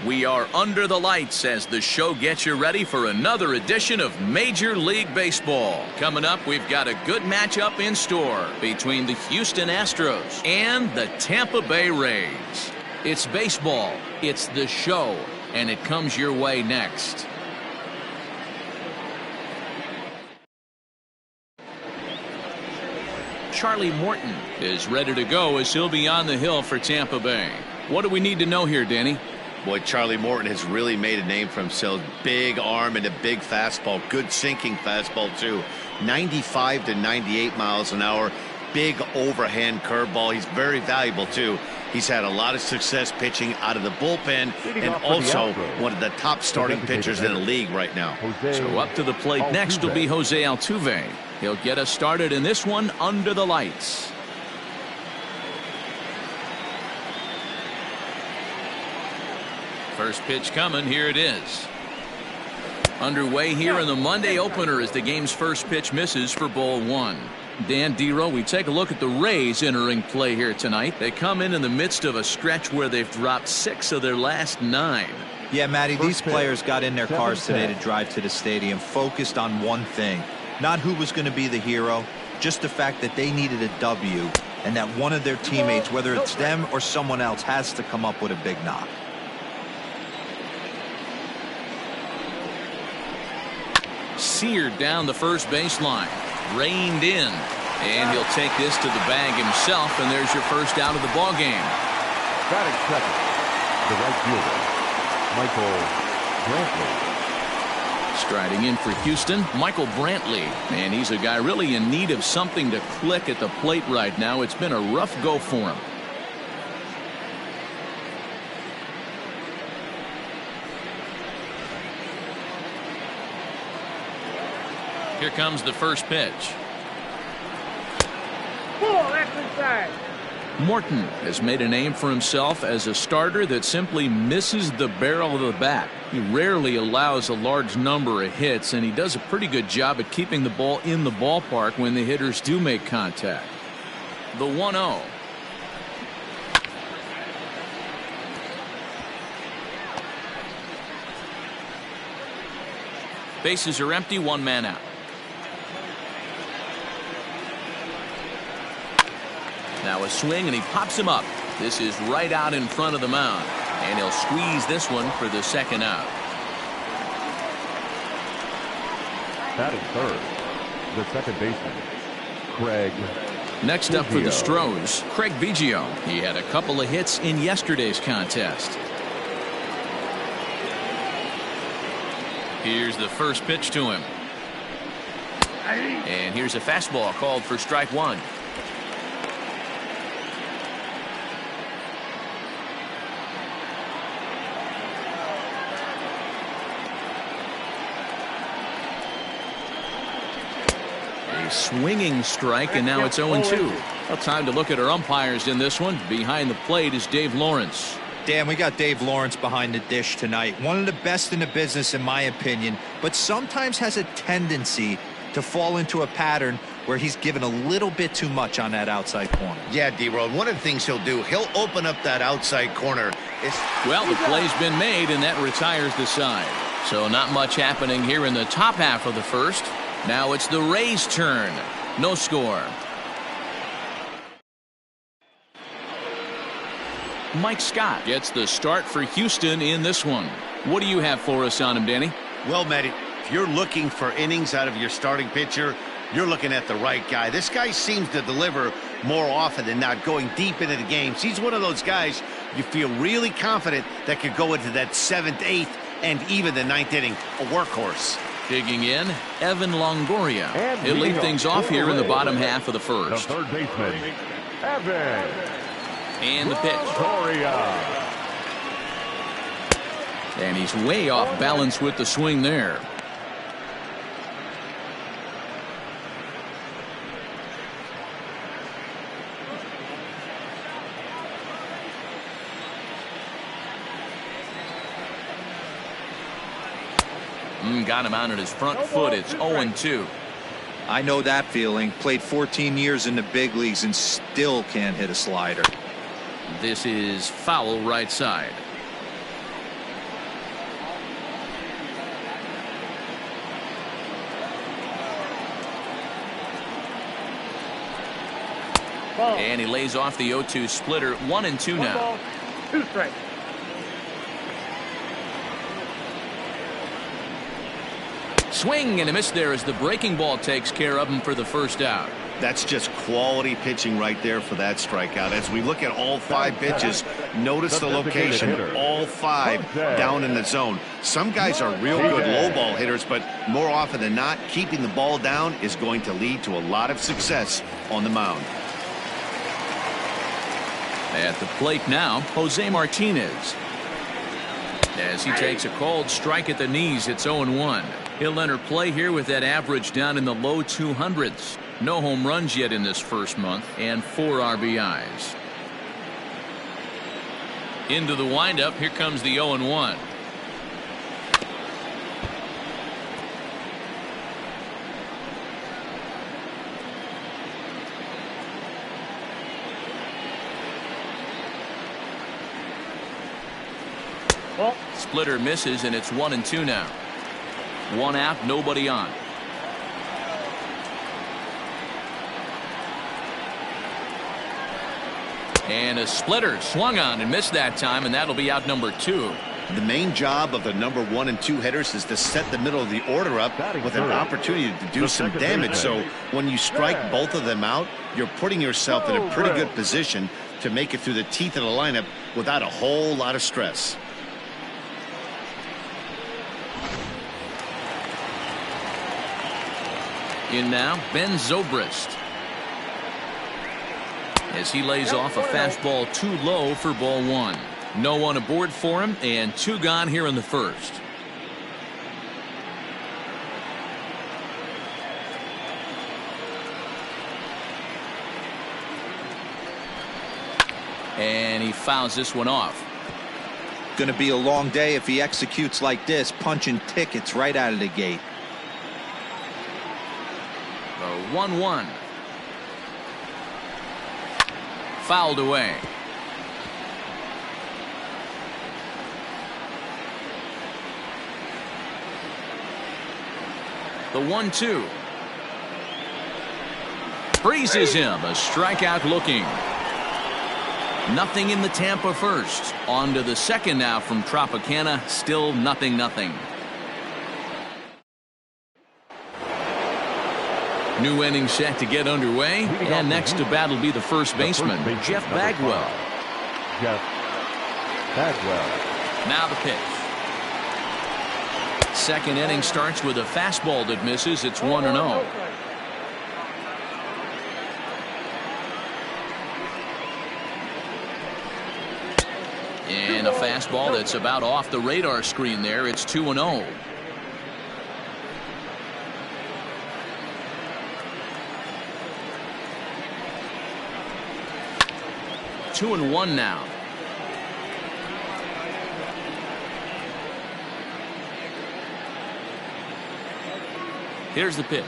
We are under the lights as the show gets you ready for another edition of Major League Baseball. Coming up, we've got a good matchup in store between the Houston Astros and the Tampa Bay Rays. It's baseball, it's the show, and it comes your way next. Charlie Morton is ready to go as he'll be on the hill for Tampa Bay. What do we need to know here, Danny? Boy, Charlie Morton has really made a name for himself. Big arm and a big fastball. Good sinking fastball, too. 95 to 98 miles an hour. Big overhand curveball. He's very valuable, too. He's had a lot of success pitching out of the bullpen and also one of the top starting pitchers in the league right now. So up to the plate next will be Jose Altuve. He'll get us started in this one under the lights. First pitch coming. Here it is. Underway here in the Monday opener as the game's first pitch misses for ball one. Dan Dero, we take a look at the Rays entering play here tonight. They come in the midst of a stretch where they've dropped 6 of their last 9. Yeah, Matty, these players got in their cars today to drive to the stadium focused on one thing. Not who was going to be the hero, just the fact that they needed a W and that one of their teammates, whether it's them or someone else, has to come up with a big knock. Seared down the first baseline. Reined in. And he'll take this to the bag himself, and there's your first out of the ball game. Batting second, the right fielder, Michael Brantley. Striding in for Houston, Michael Brantley. And he's a guy really in need of something to click at the plate right now. It's been a rough go for him. Here comes the first pitch. Morton has made a name for himself as a starter that simply misses the barrel of the bat. He rarely allows a large number of hits, and he does a pretty good job at keeping the ball in the ballpark when the hitters do make contact. The 1-0. Bases are empty, 1 man out. Now a swing, and he pops him up. This is right out in front of the mound, and he'll squeeze this one for the second out. Batting third, the second baseman, Craig. Next up for the Astros, Craig Biggio. He had a couple of hits in yesterday's contest. Here's the first pitch to him. And here's a fastball called for strike one. Swinging strike, and now it's 0-2. Well, time to look at our umpires in this one. Behind the plate is Dave Lawrence. Dan, we got Dave Lawrence behind the dish tonight. One of the best in the business, in my opinion, but sometimes has a tendency to fall into a pattern where he's given a little bit too much on that outside corner. Yeah, D-Road, one of the things he'll do, he'll open up that outside corner. Well, the play's been made, and that retires the side. So not much happening here in the top half of the first. Now it's the Rays' turn. No score. Mike Scott gets the start for Houston in this one. What do you have for us on him, Danny? Well, Matty, if you're looking for innings out of your starting pitcher, you're looking at the right guy. This guy seems to deliver more often than not, going deep into the games. He's one of those guys you feel really confident that could go into that 7th, 8th, and even the 9th inning. A workhorse. Digging in, Evan Longoria. He'll lead things off here in the bottom half of the first. The third baseman, Evan. And the pitch. Longoria. And he's way off balance with the swing there. Got him out at his front foot. It's 0-2. I know that feeling. Played 14 years in the big leagues and still can't hit a slider. This is foul right side. And he lays off the 0-2 splitter. 1-2 now. Ball, 2 strikes. Swing and a miss there as the breaking ball takes care of him for the first out. That's just quality pitching right there for that strikeout. As we look at all 5 pitches, notice the location, all 5 down in the zone. Some guys are real good low ball hitters, but more often than not, keeping the ball down is going to lead to a lot of success on the mound. At the plate now, Jose Martinez. As he takes a called strike at the knees, it's 0-1. He'll enter play here with that average down in the low 200s. No home runs yet in this first month, and 4 RBIs. Into the windup, here comes the 0-1. Splitter misses, and it's 1-2 now. 1 out, nobody on. And a splitter swung on and missed that time, and that'll be out number 2. The main job of the number 1 and 2 hitters is to set the middle of the order up with an opportunity to do some damage. So when you strike both of them out, you're putting yourself in a pretty good position to make it through the teeth of the lineup without a whole lot of stress. In now, Ben Zobrist. As he lays off a fastball too low for ball 1. No one aboard for him, and 2 gone here in the first. And he fouls this one off. Going to be a long day if he executes like this, punching tickets right out of the gate. 1-1. Fouled away. The 1-2. Freezes him. A strikeout looking. Nothing in the Tampa first. On to the second now from Tropicana. Still 0-0. New inning set to get underway, and next to bat will be the first baseman, Jeff Bagwell. Now the pitch. Second inning starts with a fastball that misses. It's 1-0. And a fastball that's about off the radar screen there. It's 2-0. Two and 1 now. Here's the pitch.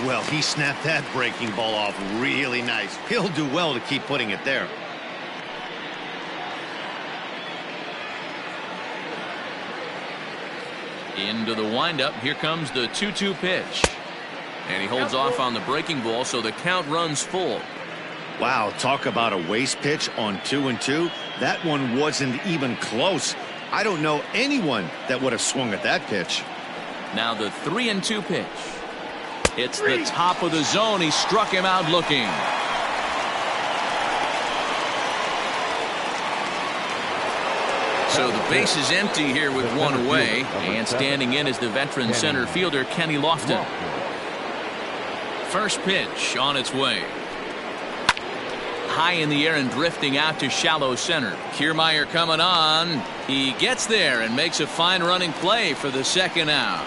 Well, he snapped that breaking ball off really nice. He'll do well to keep putting it there. Into the windup. Here comes the 2-2 pitch. And he holds off on the breaking ball, so the count runs full. Wow, talk about a waste pitch on 2-2. That one wasn't even close. I don't know anyone that would have swung at that pitch. Now the 3-2 pitch. It's the top of the zone. He struck him out looking. So the base is empty here with 1 away. And standing in is the veteran center fielder, Kenny Lofton. First pitch on its way. High in the air and drifting out to shallow center. Kiermaier coming on. He gets there and makes a fine running play for the second out.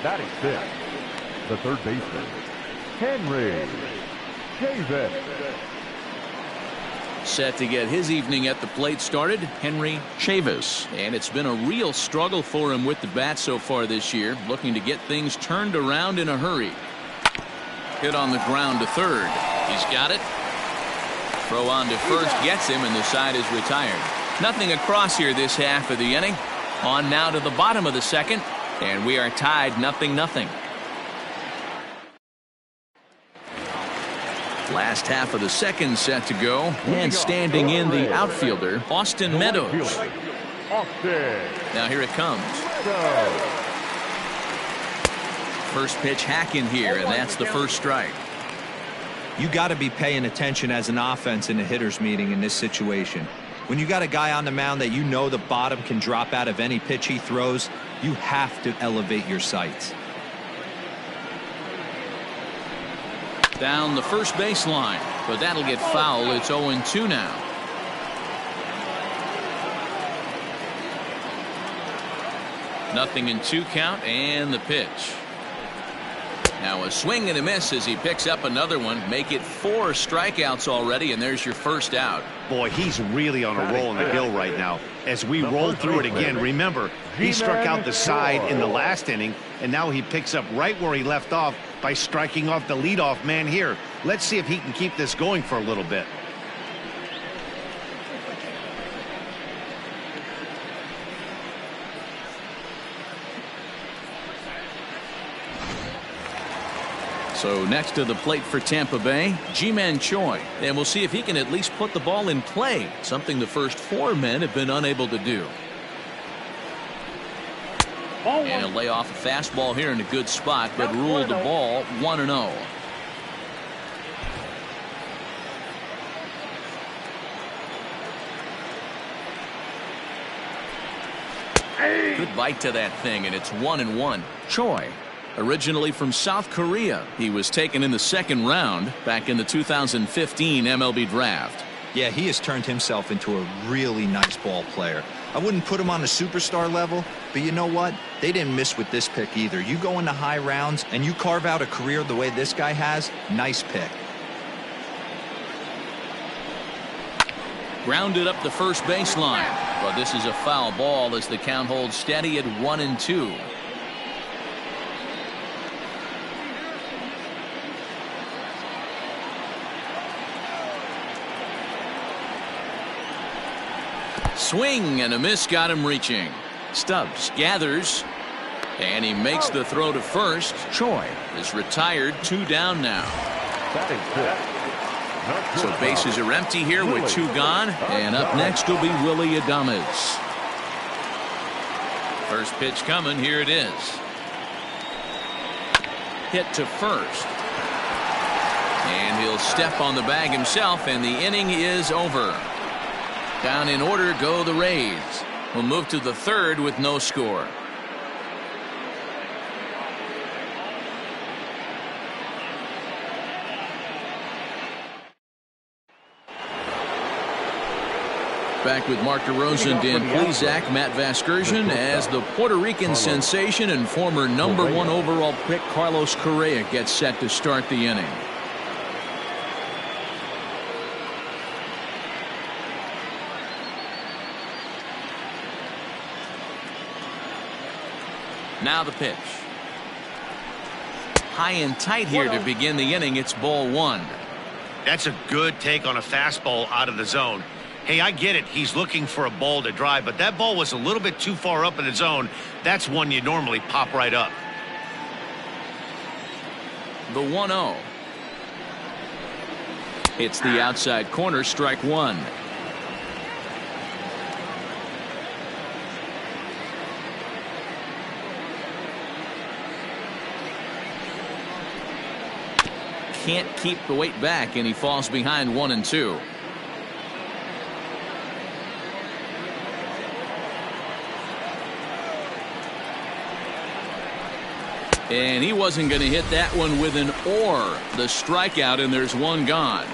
Batting 6, the third baseman, Henry Chavis. Set to get his evening at the plate started, Henry Chavis. And it's been a real struggle for him with the bat so far this year, looking to get things turned around in a hurry. Hit on the ground to third. He's got it. Throw on to first gets him, and the side is retired. Nothing across here this half of the inning. On now to the bottom of the second. And we are tied 0-0. Last half of the second set to go, and standing in the outfielder, Austin Meadows. Now here it comes. First pitch hack in here, and that's the first strike. You got to be paying attention as an offense in a hitter's meeting in this situation. When you got a guy on the mound that you know the bottom can drop out of any pitch he throws, you have to elevate your sights. Down the first baseline, but that'll get foul. It's 0-2 now. Nothing in 2 count, and the pitch. Now a swing and a miss as he picks up another one. Make it 4 strikeouts already, and there's your first out. Boy, he's really on a roll in the hill right now. As we roll through it again, remember, he struck out the side in the last inning, and now he picks up right where he left off by striking off the leadoff man here. Let's see if he can keep this going for a little bit. So next to the plate for Tampa Bay, Ji-Man Choi. And we'll see if he can at least put the ball in play, something the first 4 men have been unable to do. And he'll lay off a fastball here in a good spot, but ruled the ball 1-0. Good bite to that thing, and it's 1-1. Choi, originally from South Korea, he was taken in the second round back in the 2015 MLB draft. Yeah, he has turned himself into a really nice ball player. I wouldn't put him on the superstar level, but you know what? They didn't miss with this pick either. You go into high rounds and you carve out a career the way this guy has, nice pick. Grounded up the first baseline, but this is a foul ball as the count holds steady at 1-2. Swing and a miss got him reaching. Stubbs gathers, and he makes the throw to first. Choi is retired, 2 down now. So bases are empty here with 2 gone, and up next will be Willy Adames. First pitch coming, here it is. Hit to first. And he'll step on the bag himself, and the inning is over. Down in order go the Rays. We'll move to the third with no score. Back with Mark DeRosa, Dan Plesac, Matt Vasgersian, as the Puerto Rican sensation and former #1 overall pick Carlos Correa gets set to start the inning. Now the pitch. High and tight here to begin the inning. It's ball 1. That's a good take on a fastball out of the zone. Hey, I get it. He's looking for a ball to drive, but that ball was a little bit too far up in the zone. That's one you normally pop right up. The 1-0. It's the outside corner, strike 1. Can't keep the weight back, and he falls behind 1-2. And he wasn't going to hit that one with an or. The strikeout, and there's 1 gone.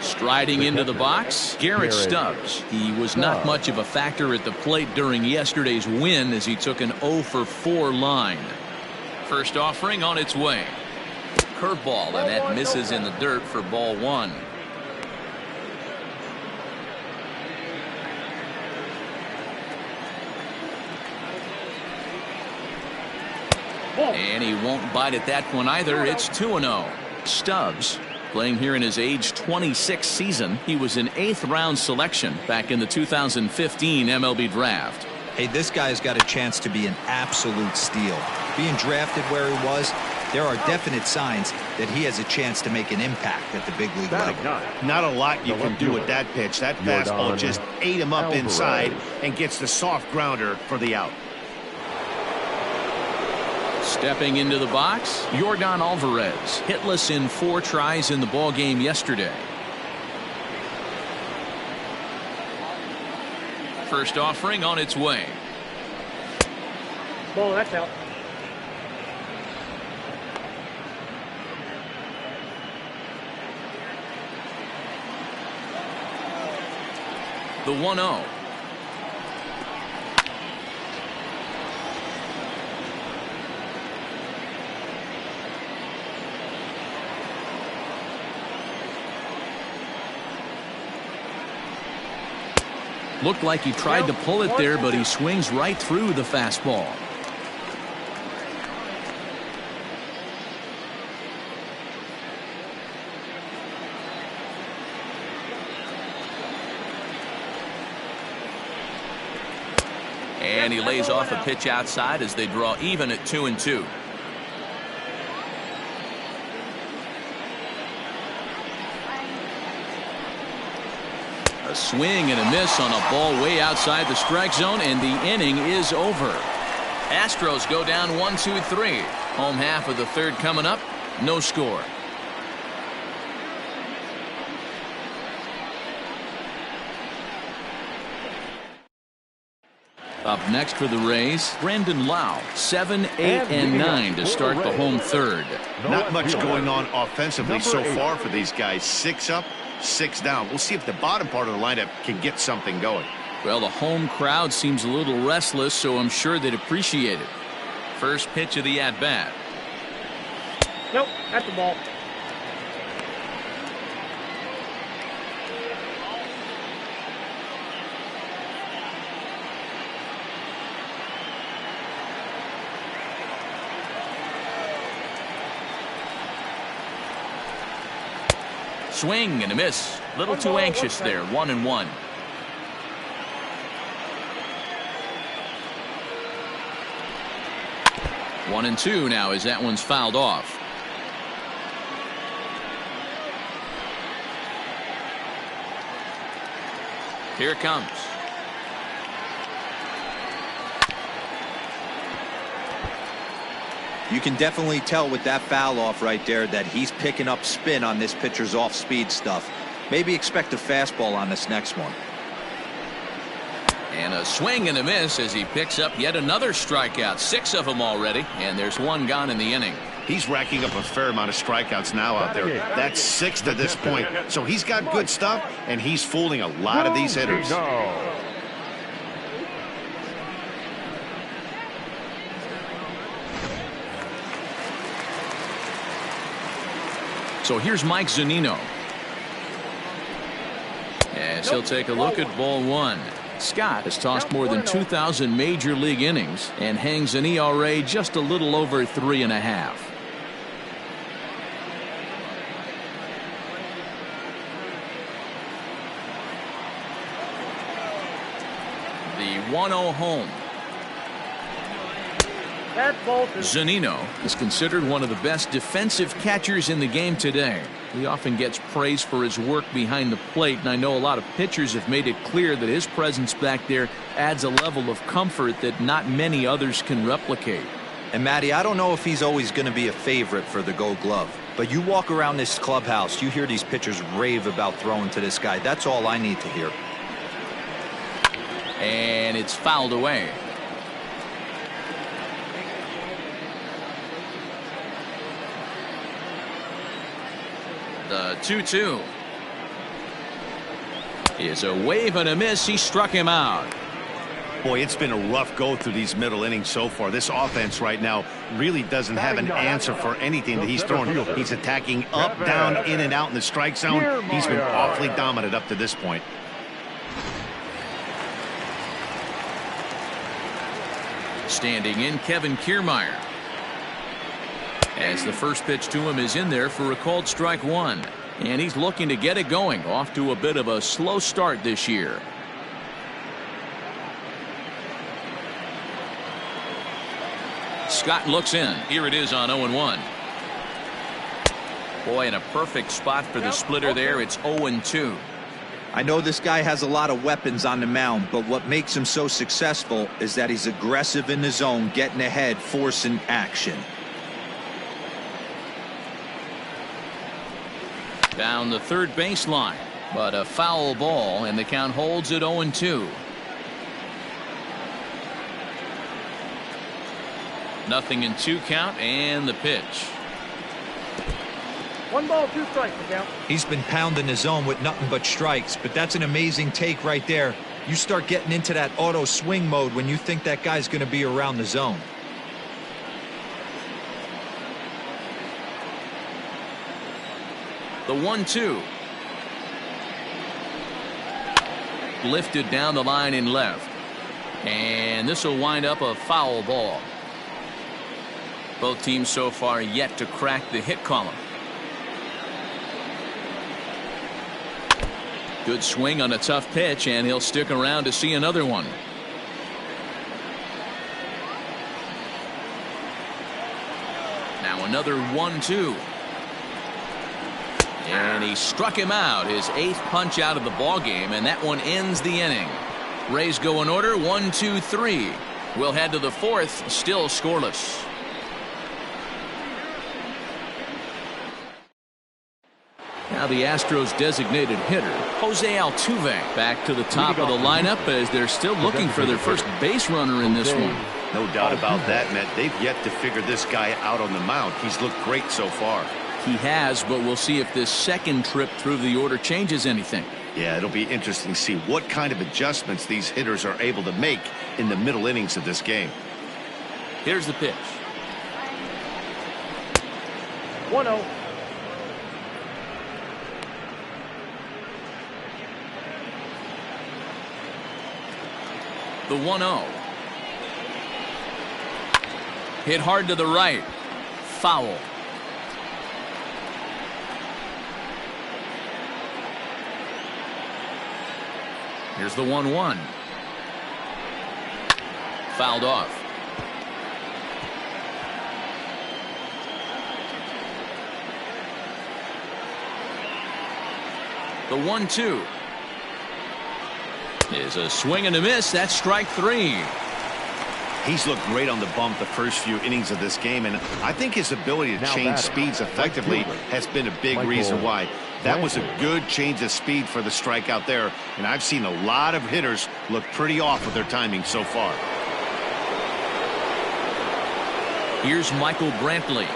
Striding into the box, Garrett Stubbs. He was not much of a factor at the plate during yesterday's win as he took an 0-for-4 line. First offering on its way. Curveball, and that misses in the dirt for ball 1. And he won't bite at that one either. It's 2-0. Stubbs, playing here in his age 26 season. He was an 8th round selection back in the 2015 MLB draft. Hey, this guy's got a chance to be an absolute steal. Being drafted where he was, there are definite signs that he has a chance to make an impact at the big league level. Not a lot you can do with that pitch. That fastball just ate him up inside and gets the soft grounder for the out. Stepping into the box, Yordan Alvarez, hitless in 4 tries in the ballgame yesterday. First offering on its way. Ball, that's out. The 1-0. Looked like he tried to pull it there, but he swings right through the fastball. And he lays off a pitch outside as they draw even at 2-2. A swing and a miss on a ball way outside the strike zone, and the inning is over. Astros go down 1-2-3. Home half of the third coming up. No score. Up next for the Rays, Brandon Lau, 7, 8, and 9 to start the home third. Not much going on offensively so far for these guys. 6 up, 6 down. We'll see if the bottom part of the lineup can get something going. Well, the home crowd seems a little restless, so I'm sure they'd appreciate it. First pitch of the at-bat. Nope, that's the ball. Swing and a miss. Little too anxious there. 1-1. One and two now as that one's fouled off. Here it comes. You can definitely tell with that foul off right there that he's picking up spin on this pitcher's off-speed stuff. Maybe expect a fastball on this next one. And a swing and a miss as he picks up yet another strikeout. 6 of them already, and there's 1 gone in the inning. He's racking up a fair amount of strikeouts now out there. That's 6 to this point. So he's got good stuff, and he's fooling a lot of these hitters. So here's Mike Zunino. As he'll take a look at ball 1. Scott has tossed more than 2,000 major league innings and hangs an ERA just a little over 3.5. The 1-0 home. Zunino is considered one of the best defensive catchers in the game today. He often gets praise for his work behind the plate, and I know a lot of pitchers have made it clear that his presence back there adds a level of comfort that not many others can replicate. And Matty, I don't know if he's always going to be a favorite for the Gold Glove, but you walk around this clubhouse, you hear these pitchers rave about throwing to this guy. That's all I need to hear. And it's fouled away. The 2-2 is a wave and a miss. He struck him out. Boy, it's been a rough go through these middle innings so far. This offense right now really doesn't have an answer for anything that he's throwing. He's attacking up, down, in and out in the strike zone. He's been awfully dominant up to this point. Standing in, Kevin Kiermaier. As the first pitch to him is in there for a called strike 1. And he's looking to get it going. Off to a bit of a slow start this year. Scott looks in. Here it is on 0-1. Boy, in a perfect spot for the splitter there. It's 0-2. I know this guy has a lot of weapons on the mound, but what makes him so successful is that he's aggressive in the zone, getting ahead, forcing action. Down the third baseline, but a foul ball, and the count holds at 0-2. Nothing in 2 count, and the pitch. 1 ball, 2 strikes, Miguel. He's been pounding the zone with nothing but strikes, but that's an amazing take right there. You start getting into that auto swing mode when you think that guy's going to be around the zone. The 1-2. Lifted down the line in left. And this will wind up a foul ball. Both teams so far yet to crack the hit column. Good swing on a tough pitch, and he'll stick around to see another one. Now another 1-2. And he struck him out, his 8th punch out of the ball game, and that one ends the inning. Rays go in order, 1, 2, 3. We'll head to the 4th, still scoreless. Now the Astros designated hitter, Jose Altuve, back to the top of the lineup as they're still looking for their first base runner in this one. No doubt about that, Matt. They've yet to figure this guy out on the mound. He's looked great so far. He has, but we'll see if this second trip through the order changes anything. Yeah, it'll be interesting to see what kind of adjustments these hitters are able to make in the middle innings of this game. Here's the pitch. 1-0. The 1-0. Hit hard to the right. Foul. Here's the 1-1. Fouled off. The 1-2 is a swing and a miss. That's strike 3. He's looked great on the bump the first few innings of this game, and I think his ability to change speeds effectively has been a big reason why. That was a good change of speed for the strikeout there, and I've seen a lot of hitters look pretty off with their timing so far. Here's Michael Brantley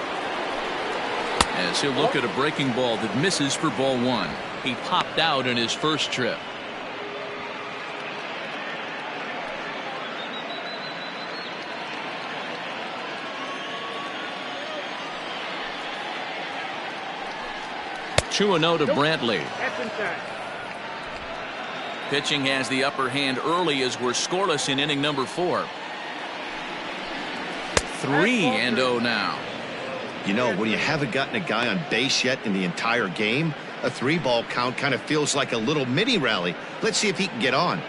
as he'll look at a breaking ball that misses for ball 1. He popped out in his first trip. Two and 0 to Brantley. Pitching has the upper hand early as we're scoreless in inning number 4. 3-0 now. You know, when you haven't gotten a guy on base yet in the entire game, a 3-ball count kind of feels like a little mini rally. Let's see if he can get on.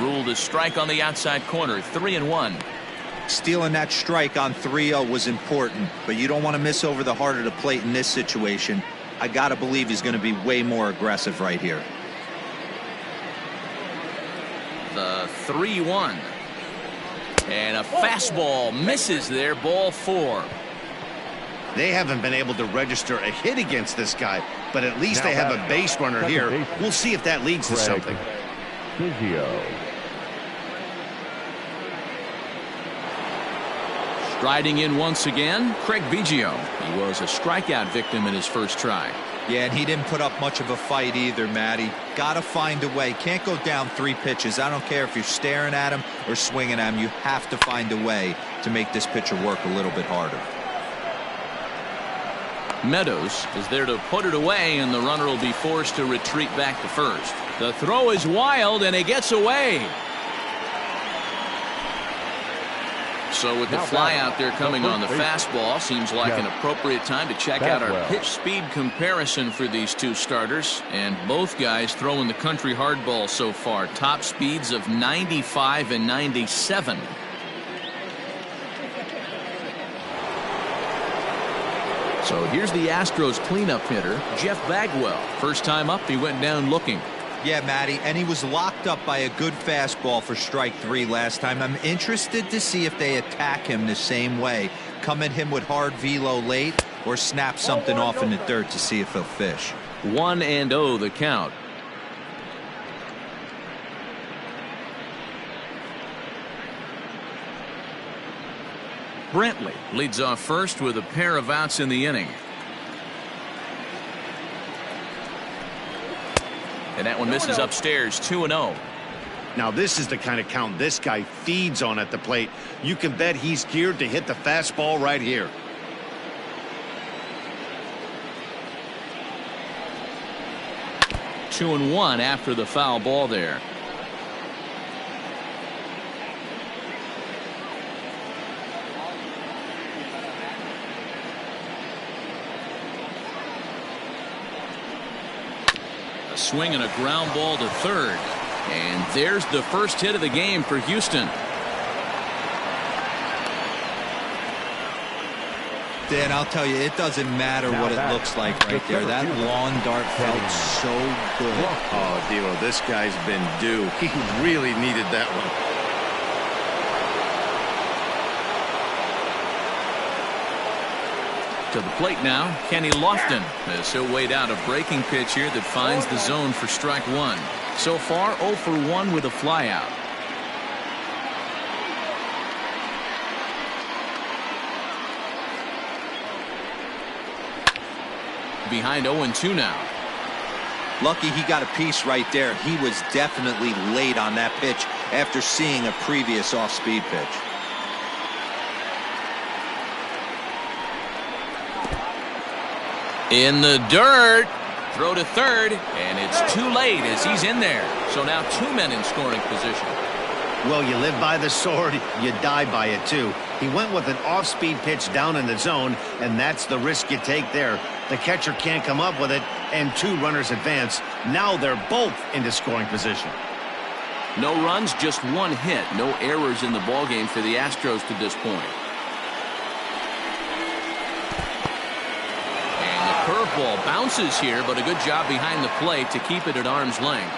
Ruled a strike on the outside corner. 3-1. Stealing that strike on 3-0 was important, but you don't want to miss over the heart of the plate in this situation. I gotta believe he's going to be way more aggressive right here. The 3-1. And a fastball misses there. Ball 4. They haven't been able to register a hit against this guy, but at least they have a base runner here. We'll see if that leads to something. Striding in once again, Craig Biggio. He was a strikeout victim in his first try. Yeah, and he didn't put up much of a fight either, Matty. Gotta find a way. Can't go down 3 pitches. I don't care if you're staring at him or swinging at him. You have to find a way to make this pitcher work a little bit harder. Meadows is there to put it away, and the runner will be forced to retreat back to first. The throw is wild, and it gets away. So with the fly out there coming on the fastball, seems like an appropriate time to check out our pitch speed comparison for these two starters. And both guys throwing the country hardball so far. Top speeds of 95 and 97. So here's the Astros cleanup hitter, Jeff Bagwell. First time up, he went down looking. Yeah, Matty, and he was locked up by a good fastball for strike 3 last time. I'm interested to see if they attack him the same way. Come at him with hard velo late or snap something off in the dirt to see if he'll fish. 1-0 the count. Brantley leads off first with a pair of outs in the inning. And that one misses upstairs. 2-0. Now this is the kind of count this guy feeds on at the plate. You can bet he's geared to hit the fastball right here. Two and one after the foul ball there. Swing and a ground ball to third. And there's the first hit of the game for Houston. Dan, I'll tell you, it doesn't matter what it looks like right there. That lawn dart felt so good. Oh, Devo, this guy's been due. He really needed that one. To the plate now, Kenny Lofton, as he'll wait out a breaking pitch here that finds the zone for strike 1. So far 0 for 1 with a flyout. Behind 0-2 now. Lucky he got a piece right there. He was definitely late on that pitch after seeing a previous off-speed pitch. In the dirt. Throw to third, and it's too late as he's in there. So now 2 men in scoring position. Well, you live by the sword, you die by it too. He went with an off-speed pitch down in the zone, and that's the risk you take there. The catcher can't come up with it, and 2 runners advance. Now they're both into scoring position. No runs, just 1 hit. No errors in the ballgame for the Astros to this point. Curveball bounces here, but a good job behind the plate to keep it at arm's length.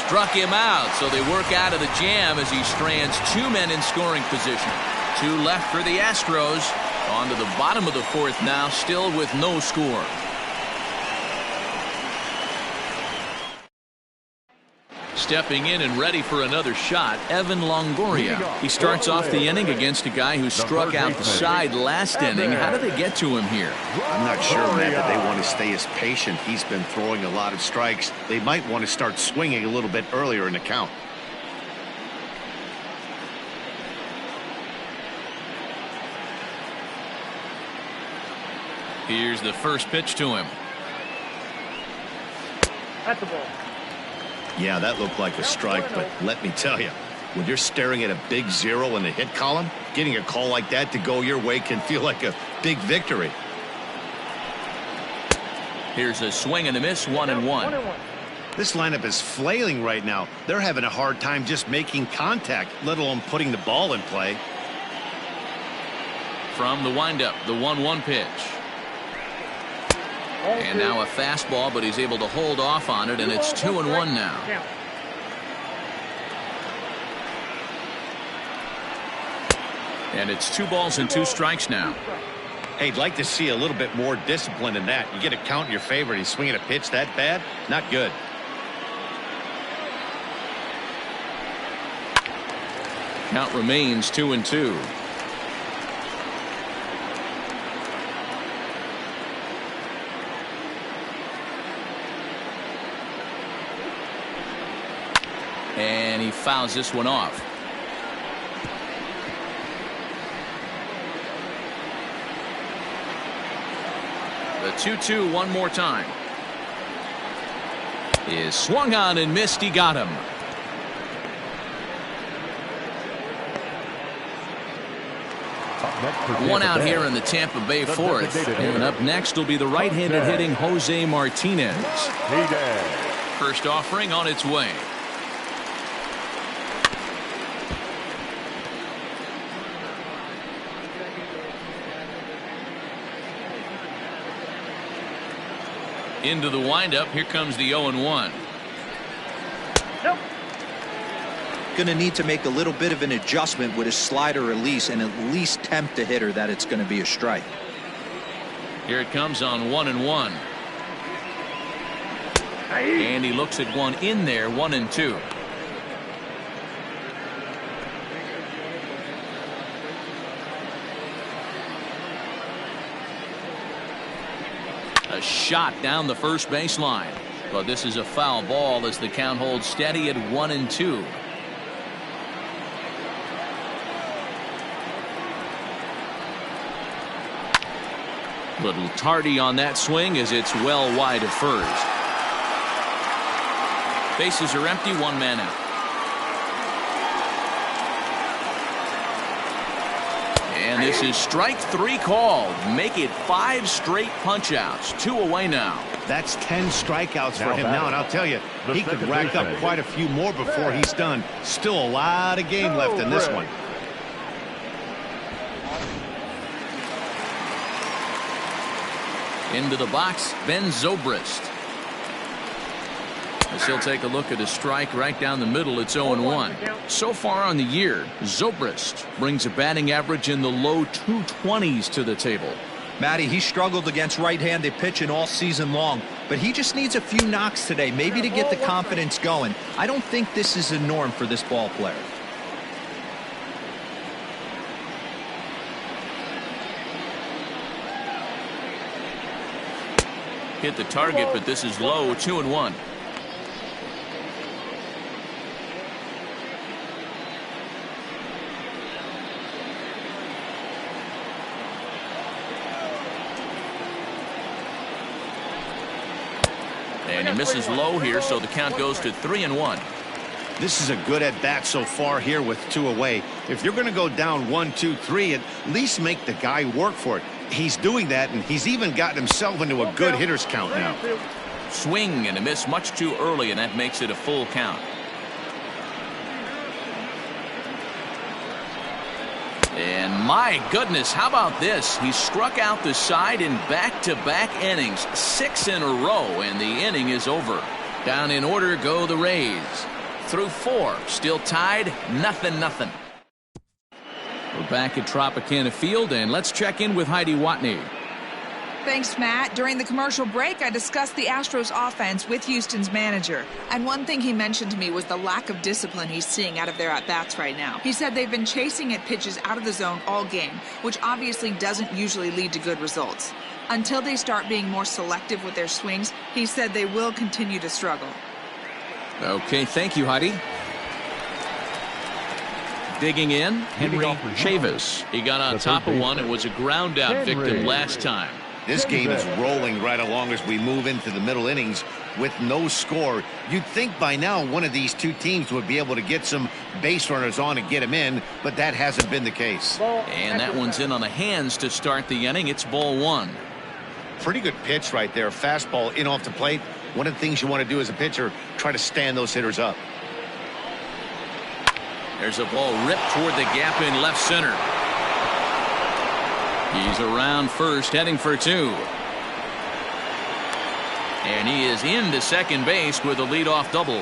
Struck him out, so they work out of the jam as he strands 2 men in scoring position. 2 left for the Astros. On to the bottom of the 4th now, still with no score. Stepping in and ready for another shot, Evan Longoria. He starts off the inning against a guy who struck out the side last inning. How do they get to him here? I'm not sure, Matt, that they want to stay as patient. He's been throwing a lot of strikes. They might want to start swinging a little bit earlier in the count. Here's the first pitch to him. That's the ball. Yeah, that looked like a strike, but let me tell you, when you're staring at a big 0 in the hit column, getting a call like that to go your way can feel like a big victory. Here's a swing and a miss, 1-1. This lineup is flailing right now. They're having a hard time just making contact, let alone putting the ball in play. From the windup, the 1-1 pitch. And now a fastball, but he's able to hold off on it, and it's 2-1 now. And it's 2 balls and 2 strikes now. Hey, I'd like to see a little bit more discipline in that. You get a count in your favor, and he's swinging a pitch that bad? Not good. Count remains 2-2. And he fouls this one off. The 2-2 one more time. is swung on and missed. He got him. One out here in the Tampa Bay fourth. And up next will be the right-handed hitting Jose Martinez. First offering on its way. Into the windup. Here comes the 0-1. Nope. Going to need to make a little bit of an adjustment with his slider release and at least tempt the hitter that it's going to be a strike. Here it comes on 1-1. And he looks at one in there, 1-2. A shot down the first baseline. But this is a foul ball as the count holds steady at 1-2. Little tardy on that swing as it's well wide of first. Bases are empty, one man out. And this is strike 3 called. Make it 5 straight punch outs. 2 away now. That's 10 strikeouts for him now, and I'll tell you, he could rack up quite a few more before he's done. Still a lot of game left in this one. Into the box, Ben Zobrist. As he'll take a look at a strike right down the middle. It's 0-1. So far on the year, Zobrist brings a batting average in the low 220s to the table. Matty, he struggled against right-handed pitching all season long, but he just needs a few knocks today, maybe to get the confidence going. I don't think this is a norm for this ball player. Hit the target, but this is low. 2-1. And he misses low here, so the count goes to 3-1. This is a good at bat so far here with 2 away. If you're going to go down 1, 2, 3, at least make the guy work for it. He's doing that, and he's even gotten himself into a good hitter's count now. Swing and a miss much too early, and that makes it a full count. And my goodness, how about this? He struck out the side in back-to-back innings, 6 in a row, and the inning is over. Down in order go the Rays. Through 4, still tied, 0-0. We're back at Tropicana Field, and let's check in with Heidi Watney. Thanks, Matt. During the commercial break, I discussed the Astros offense with Houston's manager. And one thing he mentioned to me was the lack of discipline he's seeing out of their at-bats right now. He said they've been chasing at pitches out of the zone all game, which obviously doesn't usually lead to good results. Until they start being more selective with their swings, he said they will continue to struggle. Okay, thank you, Heidi. Digging in, Henry Chavis. He got on top of one. It was a ground out victim last time. This game is rolling right along as we move into the middle innings with no score. You'd think by now one of these two teams would be able to get some base runners on and get them in, but that hasn't been the case. And that one's in on the hands to start the inning. It's ball 1. Pretty good pitch right there. Fastball in off the plate. One of the things you want to do as a pitcher, try to stand those hitters up. There's a ball ripped toward the gap in left center. He's around first, heading for 2. And he is into second base with a leadoff double.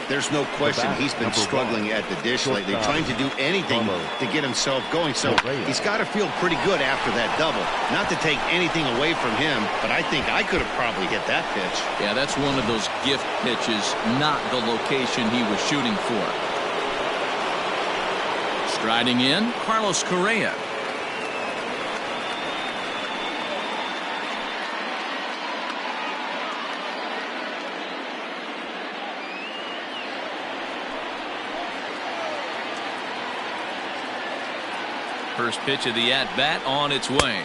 There's no question he's been struggling at the dish lately, trying to do anything to get himself going. So he's got to feel pretty good after that double. Not to take anything away from him, but I think I could have probably hit that pitch. Yeah, that's one of those gift pitches, not the location he was shooting for. Striding in, Carlos Correa. First pitch of the at-bat on its way.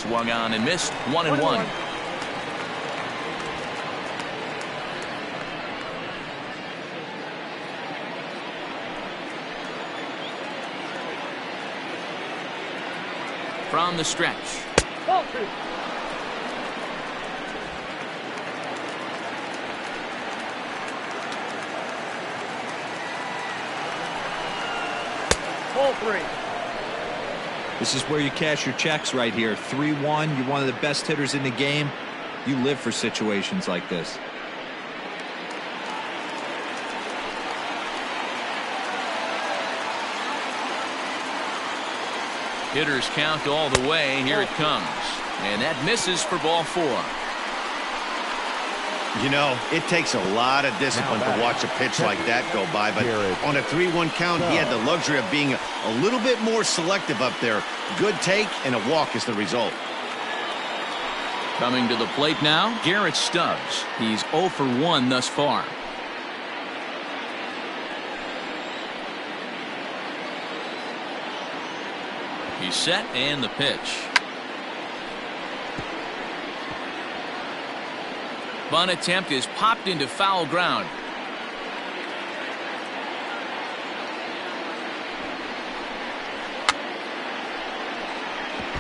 Swung on and missed. 1-1. From the stretch. Ball 2. Ball 3. This is where you cash your checks right here. 3-1. You're one of the best hitters in the game. You live for situations like this. Hitters count all the way. Here it comes. And that misses for ball 4. You know, it takes a lot of discipline to watch a pitch like that go by, but on a 3-1 count, he had the luxury of being a little bit more selective up there. Good take, and a walk is the result. Coming to the plate now, Garrett Stubbs. He's 0 for 1 thus far. He's set, and the pitch. Bunt attempt is popped into foul ground.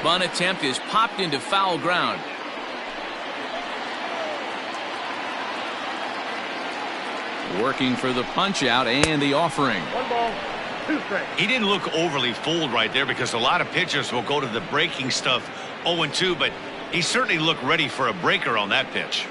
Bunt attempt is popped into foul ground. Working for the punch out and the offering. 1 ball, 2 strikes. He didn't look overly fooled right there because a lot of pitchers will go to the breaking stuff 0-2, but he certainly looked ready for a breaker on that pitch.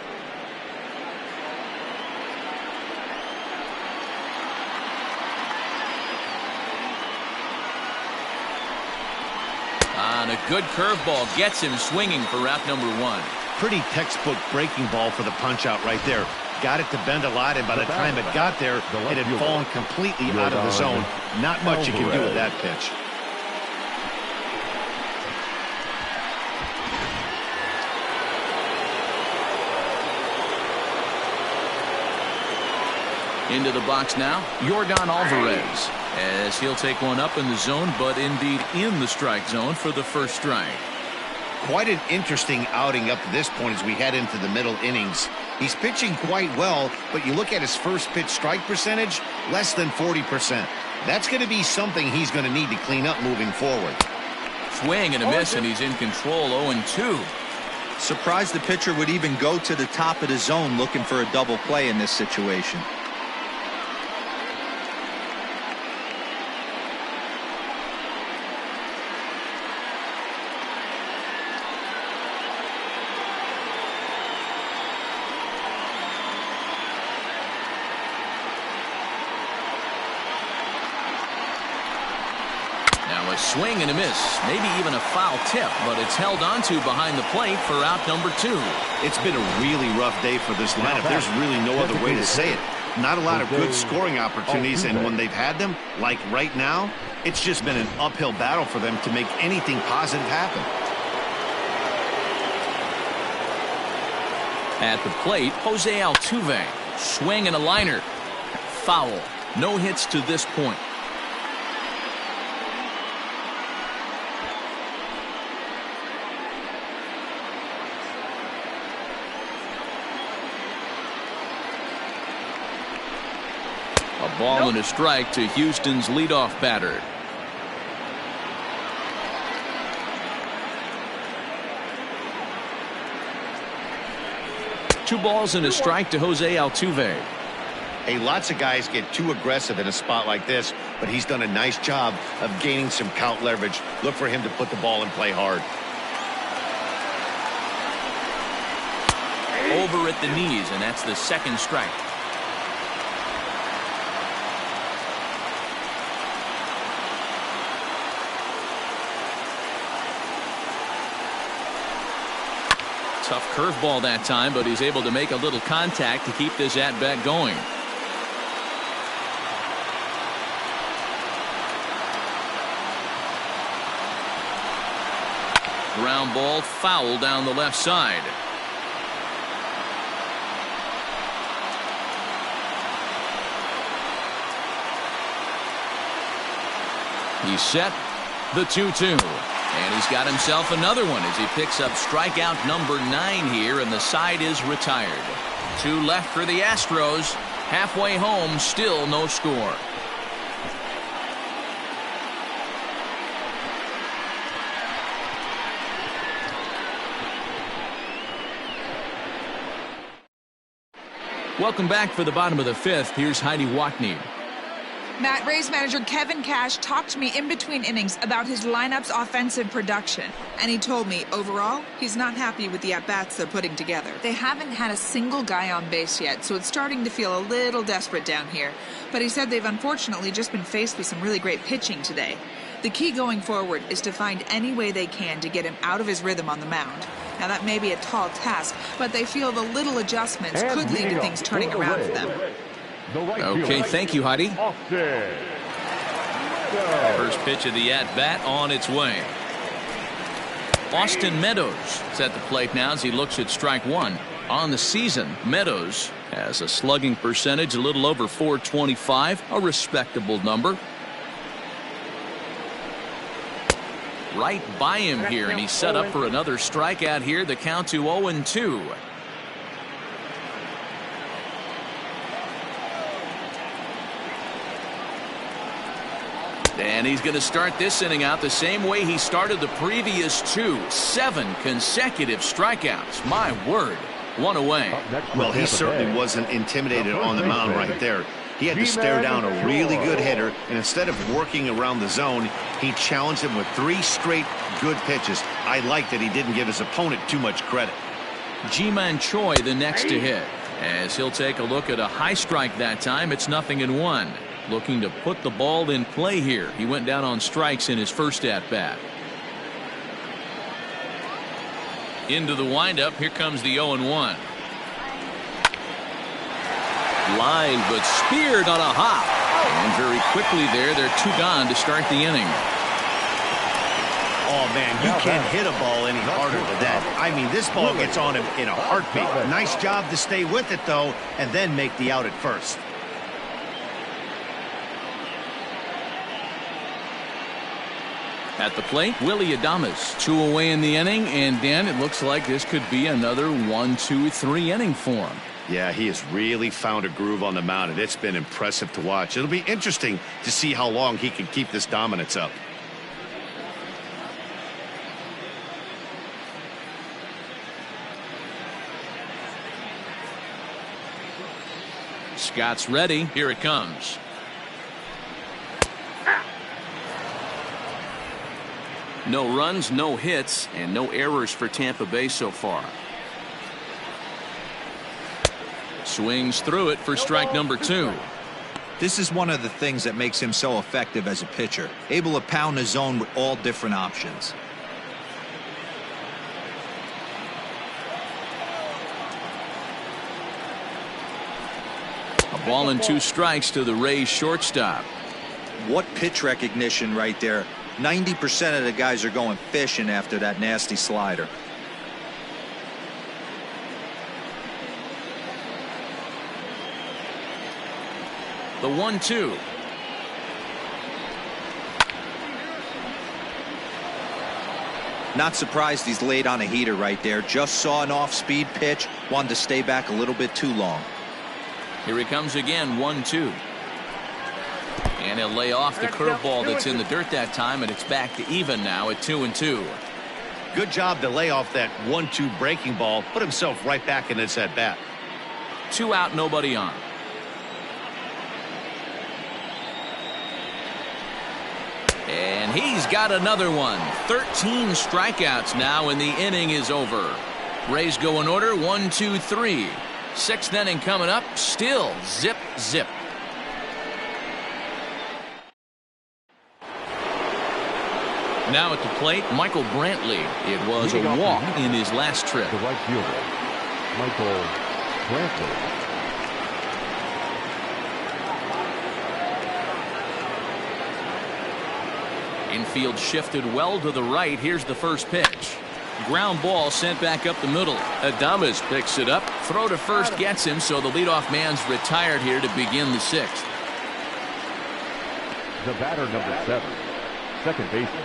And a good curveball gets him swinging for route number 1. Pretty textbook breaking ball for the punch out right there. Got it to bend a lot, and by the time it got there, it had fallen completely out of the zone. Not much you can do with that pitch. Into the box now, Yordan Alvarez, as he'll take one up in the zone, but indeed in the strike zone for the first strike. Quite an interesting outing up to this point as we head into the middle innings. He's pitching quite well, but you look at his first pitch strike percentage, less than 40%. That's going to be something he's going to need to clean up moving forward. Swing and a miss, and he's in control. 0-2. Surprised the pitcher would even go to the top of the zone looking for a double play in this situation. A swing and a miss, maybe even a foul tip, but it's held onto behind the plate for out number 2. It's been a really rough day for this lineup. There's really no other way to say it. Not a lot of good scoring opportunities, and when they've had them, like right now, it's just been an uphill battle for them to make anything positive happen. At the plate, Jose Altuve. Swing and a liner. Foul. No hits to this point. A ball and a strike to Houston's leadoff batter. Two balls and a strike to Jose Altuve. Hey, lots of guys get too aggressive in a spot like this, but he's done a nice job of gaining some count leverage. Look for him to put the ball in play hard. Over at the knees, and that's the second strike. Tough curveball that time, but he's able to make a little contact to keep this at-bat going. Ground ball foul down the left side. He's set. The 2-2. And he's got himself another one as he picks up strikeout number 9 here, and the side is retired. 2 left for the Astros. Halfway home, still no score. Welcome back for the bottom of the 5th. Here's Heidi Watney. Matt, Rays manager Kevin Cash talked to me in between innings about his lineup's offensive production. And he told me, overall, he's not happy with the at-bats they're putting together. They haven't had a single guy on base yet, so it's starting to feel a little desperate down here. But he said they've unfortunately just been faced with some really great pitching today. The key going forward is to find any way they can to get him out of his rhythm on the mound. Now, that may be a tall task, but they feel the little adjustments could lead to things turning around for them. Okay, thank you, Heidi. First pitch of the at-bat on its way. Austin Meadows is at the plate now as he looks at strike 1. On the season, Meadows has a slugging percentage a little over .425, a respectable number. Right by him here, and he's set up for another strikeout here. The count to 0-2. And he's going to start this inning out the same way he started the previous 2. 7 consecutive strikeouts. My word. 1 away. Well, he certainly wasn't intimidated on the mound right there. He had to stare down a really good hitter, and instead of working around the zone, he challenged him with 3 straight good pitches. I like that he didn't give his opponent too much credit. Ji-Man Choi the next to hit, as he'll take a look at a high strike that time. It's 0-1. Looking to put the ball in play here. He went down on strikes in his first at-bat. Into the windup. Here comes the 0-1. Line, but speared on a hop. And very quickly there, they're 2 gone to start the inning. Oh, man, you can't hit a ball any harder than that. I mean, this ball gets on him in a heartbeat. Nice job to stay with it, though, and then make the out at first. At the plate, Willie Adames. 2 away in the inning, and Dan, it looks like this could be another 1-2-3 inning for him. Yeah, he has really found a groove on the mound, and it's been impressive to watch. It'll be interesting to see how long he can keep this dominance up. Scott's ready. Here it comes. No runs, no hits, and no errors for Tampa Bay so far. Swings through it for strike number 2. This is one of the things that makes him so effective as a pitcher, able to pound the zone with all different options. A ball and 2 strikes to the Rays shortstop. What pitch recognition right there. 90% of the guys are going fishing after that nasty slider. The 1-2. Not surprised he's laid on a heater right there. Just saw an off-speed pitch. Wanted to stay back a little bit too long. Here he comes again. 1-2. And he'll lay off the curveball that's in the dirt that time, and it's back to even now at 2-2. Good job to lay off that 1-2 breaking ball. Put himself right back in this at-bat. 2 out, nobody on. And he's got another one. 13 strikeouts now, and the inning is over. Rays go in order. 1, 2, 3. 6th inning coming up. Still zip, zip. Now at the plate, Michael Brantley. It was a walk in his last trip. The right fielder, Michael Brantley. Infield shifted well to the right. Here's the first pitch. Ground ball sent back up the middle. Adames picks it up. Throw to first gets him, so the leadoff man's retired here to begin the 6th. The batter, number 7, second baseman,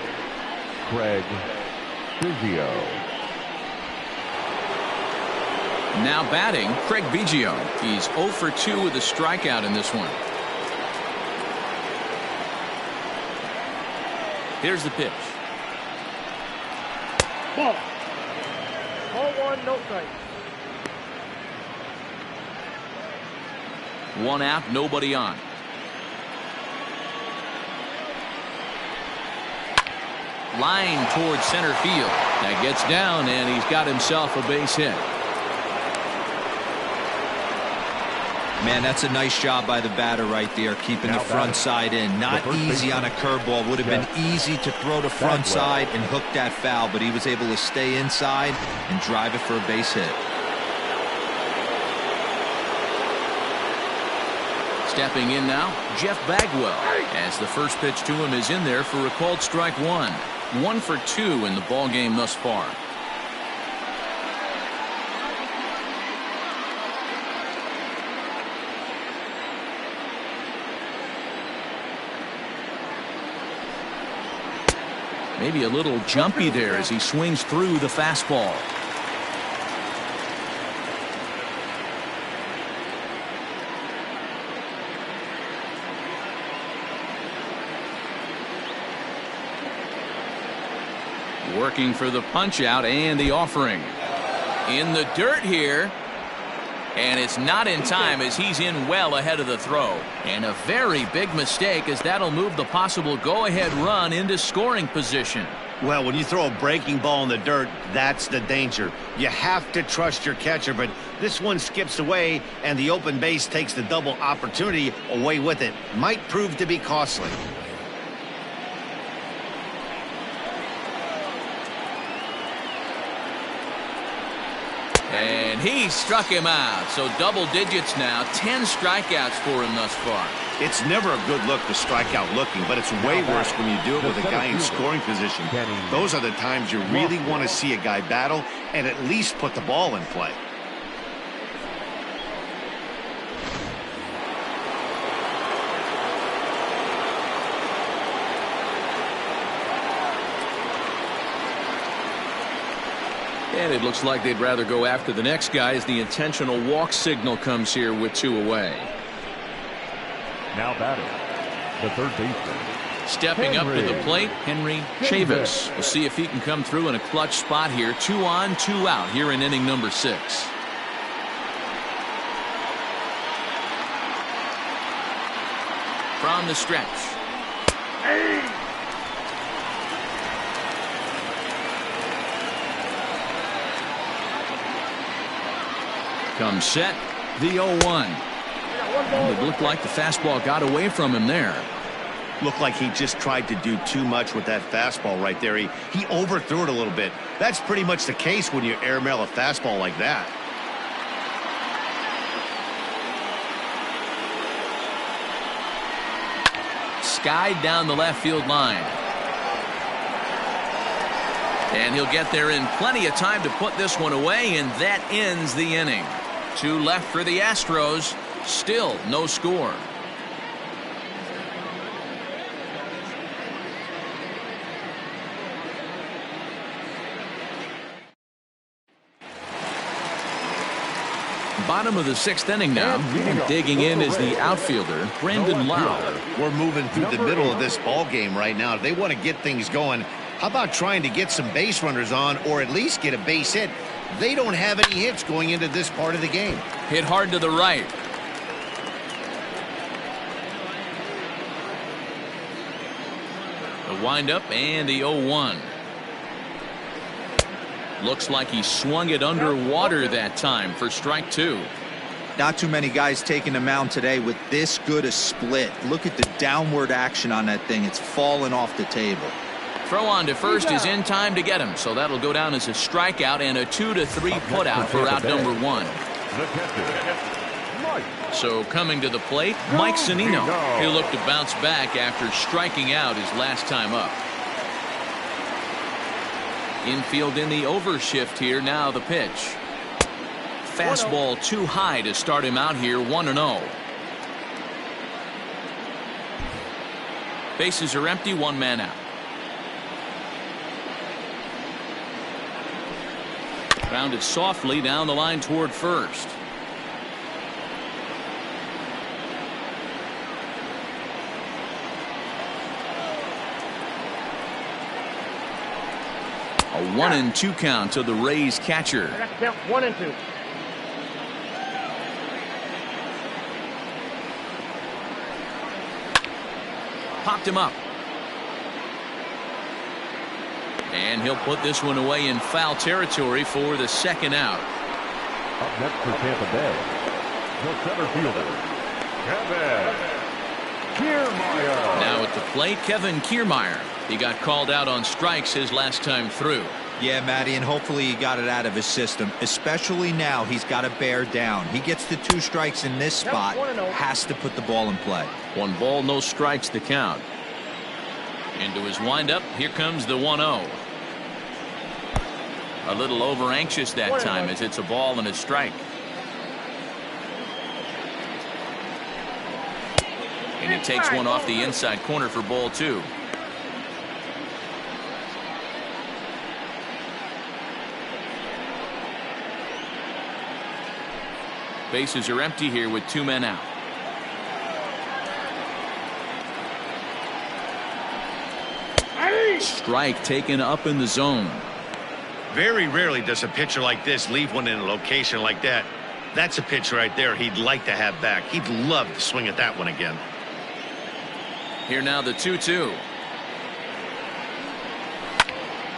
Craig Biggio. Now batting, Craig Biggio. He's 0 for 2 with a strikeout in this one. Here's the pitch. Ball. 0-1, no strike. One out, nobody on. Line towards center field. That gets down, and he's got himself a base hit. Man, that's a nice job by the batter right there, keeping the front side in. Not easy on a curveball. Would have been easy to throw the front side and hook that foul, but he was able to stay inside and drive it for a base hit. Stepping in now, Jeff Bagwell, as the first pitch to him is in there for a called strike one. 1 for 2 in the ball game thus far. Maybe a little jumpy there as he swings through the fastball. Working for the punch out and the offering. In the dirt here. And it's not in time as he's in well ahead of the throw. And a very big mistake as that'll move the possible go-ahead run into scoring position. Well, when you throw a breaking ball in the dirt, that's the danger. You have to trust your catcher, but this one skips away, and the open base takes the double opportunity away with it. Might prove to be costly. And he struck him out. So double digits now. 10 strikeouts for him thus far. It's never a good look to strike out looking, but it's way worse when you do it with a guy in scoring position. Those are the times you really want to see a guy battle and at least put the ball in play. And it looks like they'd rather go after the next guy as the intentional walk signal comes here with 2 away. Now batting, the third baseman. Stepping up to the plate, Henry Chavis. We'll see if he can come through in a clutch spot here. 2 on, 2 out here in inning number 6. From the stretch. Comes set, the 0-1. It looked like the fastball got away from him there. Looked like he just tried to do too much with that fastball right there. He overthrew it a little bit. That's pretty much the case when you airmail a fastball like that. Skied down the left field line. And he'll get there in plenty of time to put this one away, and that ends the inning. 2 left for the Astros. Still no score. Bottom of the 6th inning now. And digging in is the outfielder, Brandon Lau. We're moving through the middle of this ball game right now. If they want to get things going, how about trying to get some base runners on or at least get a base hit? They don't have any hits going into this part of the game. Hit hard to the right. The windup and the 0-1. Looks like he swung it underwater that time for strike 2. Not too many guys taking the mound today with this good a split. Look at the downward action on that thing. It's fallen off the table. Throw on to first is in time to get him, so that'll go down as a strikeout and a 2-3 putout for out number 1. So coming to the plate, Mike Zunino. He'll look to bounce back after striking out his last time up. Infield in the overshift here. Now the pitch. Fastball too high to start him out here. 1-0. Bases are empty. 1 man out. Grounded softly down the line toward first. A 1-2 count to the Rays catcher. That's count 1-2. Popped him up. And he'll put this one away in foul territory for the second out. Up next for Tampa Bay, the center fielder, Kevin Kiermaier. Now at the plate, Kevin Kiermaier. He got called out on strikes his last time through. Yeah, Matty, and hopefully he got it out of his system. Especially now, he's got to bear down. He gets the 2 strikes in this spot, has to put the ball in play. 1 ball, no strikes to count. Into his windup, here comes the 1-0. A little over anxious that time as it's a ball and a strike. And he takes one off the inside corner for ball 2. Bases are empty here with 2 men out. Strike taken up in the zone. Very rarely does a pitcher like this leave one in a location like that. That's a pitch right there he'd like to have back. He'd love to swing at that one again. Here now the 2-2.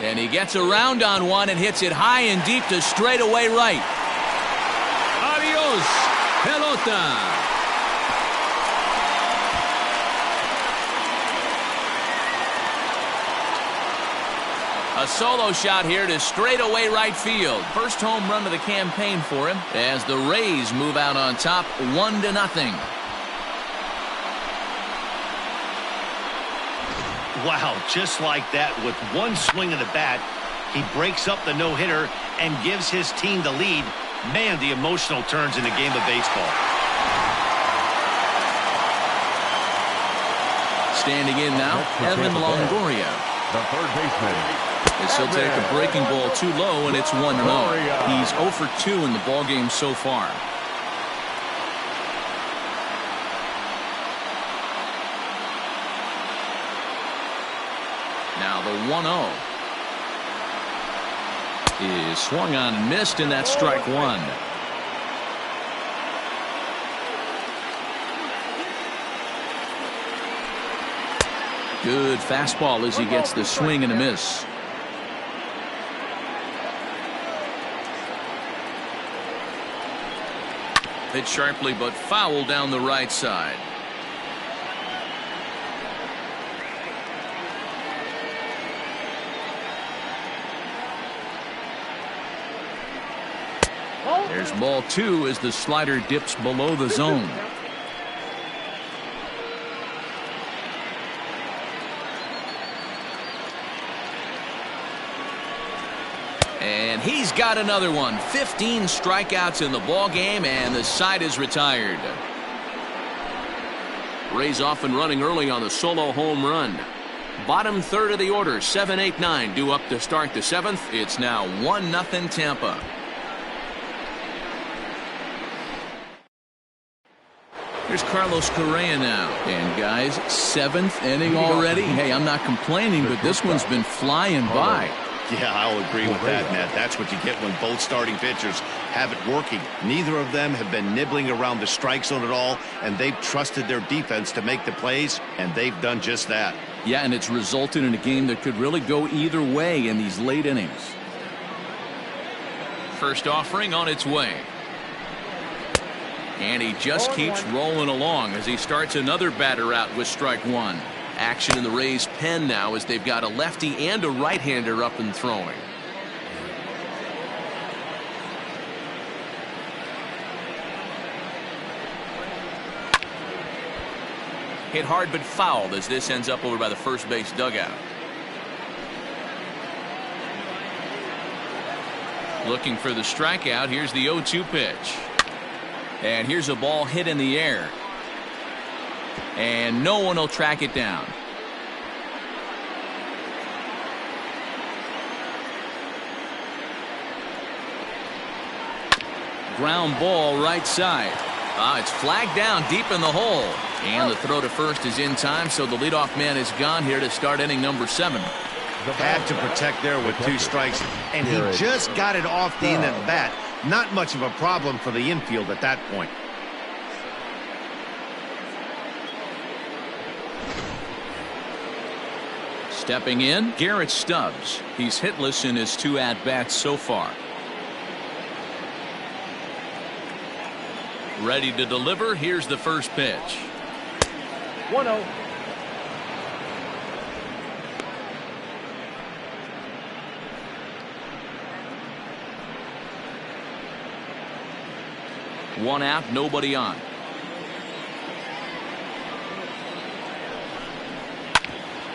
And he gets around on one and hits it high and deep to straightaway right. Adios, pelota. A solo shot here to straightaway right field. First home run of the campaign for him as the Rays move out on top 1-0. Wow, just like that, with one swing of the bat, he breaks up the no-hitter and gives his team the lead. Man, the emotional turns in the game of baseball. Standing in now, Evan Longoria. The third baseman. As he'll take a breaking ball too low, and it's 1-0. He's 0 for 2 in the ballgame so far. Now the 1-0 is swung on and missed, and that's strike 1. Good fastball as he gets the swing and a miss. Hit sharply but foul down the right side. There's ball 2 as the slider dips below the zone. And he's got another one. 15 strikeouts in the ball game, and the side is retired. Rays off and running early on the solo home run. Bottom third of the order, 7, 8, 9 due up to start the 7th. It's now 1-0 Tampa. Here's Carlos Correa now. And guys, 7th inning already. Hey, I'm not complaining, but this one's been flying by. Yeah, I'll agree with that, Matt. That's what you get when both starting pitchers have it working. Neither of them have been nibbling around the strike zone at all, and they've trusted their defense to make the plays, and they've done just that. Yeah, and it's resulted in a game that could really go either way in these late innings. First offering on its way. And he just keeps rolling along as he starts another batter out with strike 1. Action in the Rays' pen now as they've got a lefty and a right-hander up and throwing. Hit hard but fouled as this ends up over by the first base dugout. Looking for the strikeout. Here's the 0-2 pitch. And here's a ball hit in the air. And no one will track it down. ground ball right side. It's flagged down deep in the hole. And the throw to first is in time, so the leadoff man is gone here to start inning number 7. Had to protect there with 2 strikes, and he just got it off the end of the bat. Not much of a problem for the infield at that point. Stepping in, Garrett Stubbs. He's hitless in his 2 at-bats so far. Ready to deliver. Here's the first pitch. 1-0. One out, nobody on.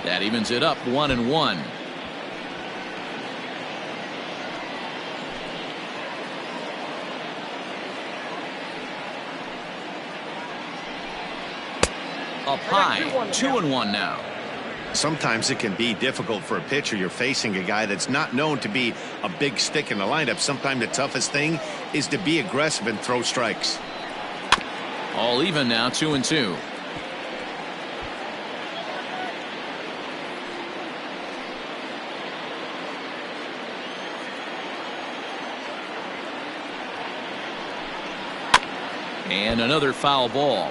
That evens it up 1-1. Up high, 2-1 now. Sometimes it can be difficult for a pitcher. You're facing a guy that's not known to be a big stick in the lineup. Sometimes the toughest thing is to be aggressive and throw strikes. All even now, 2-2. And another foul ball.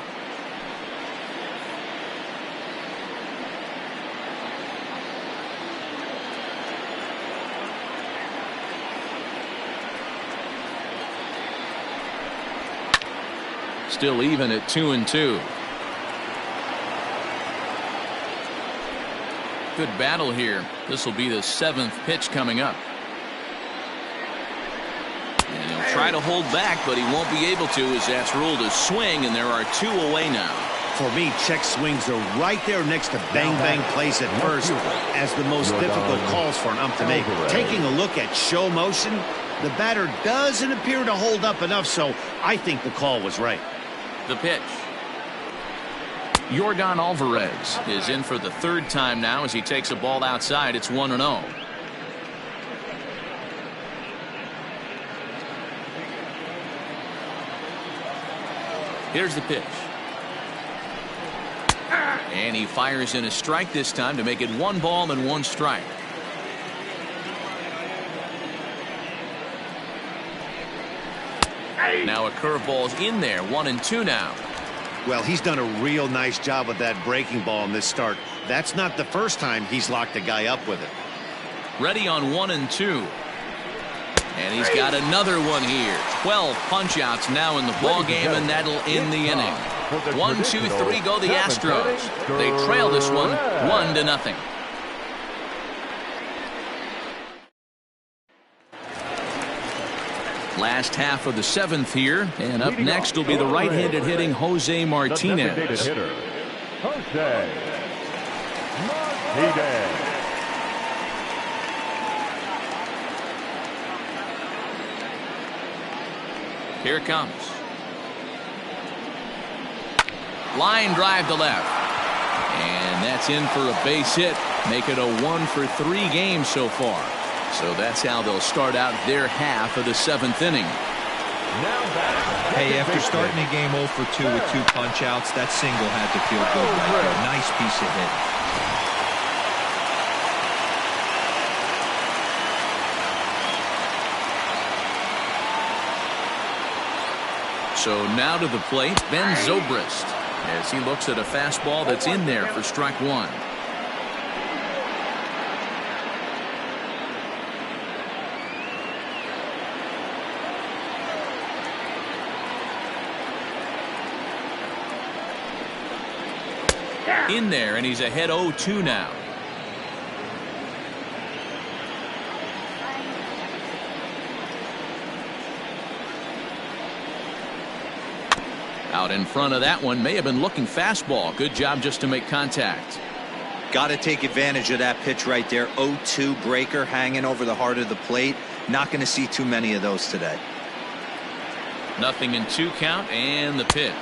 Still even at 2-2. Good battle here. This will be the 7th pitch coming up. And he'll try to hold back, but he won't be able to, as that's ruled a swing, and there are 2 away now. For me, check swings are right there next to bang plays at first as the most difficult calls for an ump to make. Taking a look at show motion, the batter doesn't appear to hold up enough, so I think the call was right. The pitch. Yordan Alvarez is in for the 3rd time now as he takes a ball outside. It's 1-0. Here's the pitch. And he fires in a strike this time to make it 1 ball and 1 strike. Now a curveball's in there. 1-2 now. Well, he's done a real nice job with that breaking ball in this start. That's not the first time he's locked a guy up with it. Ready on 1-2. And he's got another one here. 12 punch-outs now in the ball game, and that'll end the inning. 1, 2, 3 go the Astros. They trail this one 1-0. Last half of the 7th here, and up next will be the right-handed hitting Jose Martinez. Jose Martinez. Here it comes. Line drive to left. And that's in for a base hit. Make it a 1 for 3 games so far. So that's how they'll start out their half of the 7th inning. Hey, after starting a game 0 for 2 with 2 punch-outs, that single had to feel good right there. Nice piece of hitting. So now to the plate, Ben Zobrist, as he looks at a fastball that's in there for strike 1. In there, and he's ahead 0-2 now. Out in front of that one, may have been looking fastball. Good job just to make contact. Got to take advantage of that pitch right there. 0-2 breaker hanging over the heart of the plate. Not going to see too many of those today. 0-2 count, and the pitch.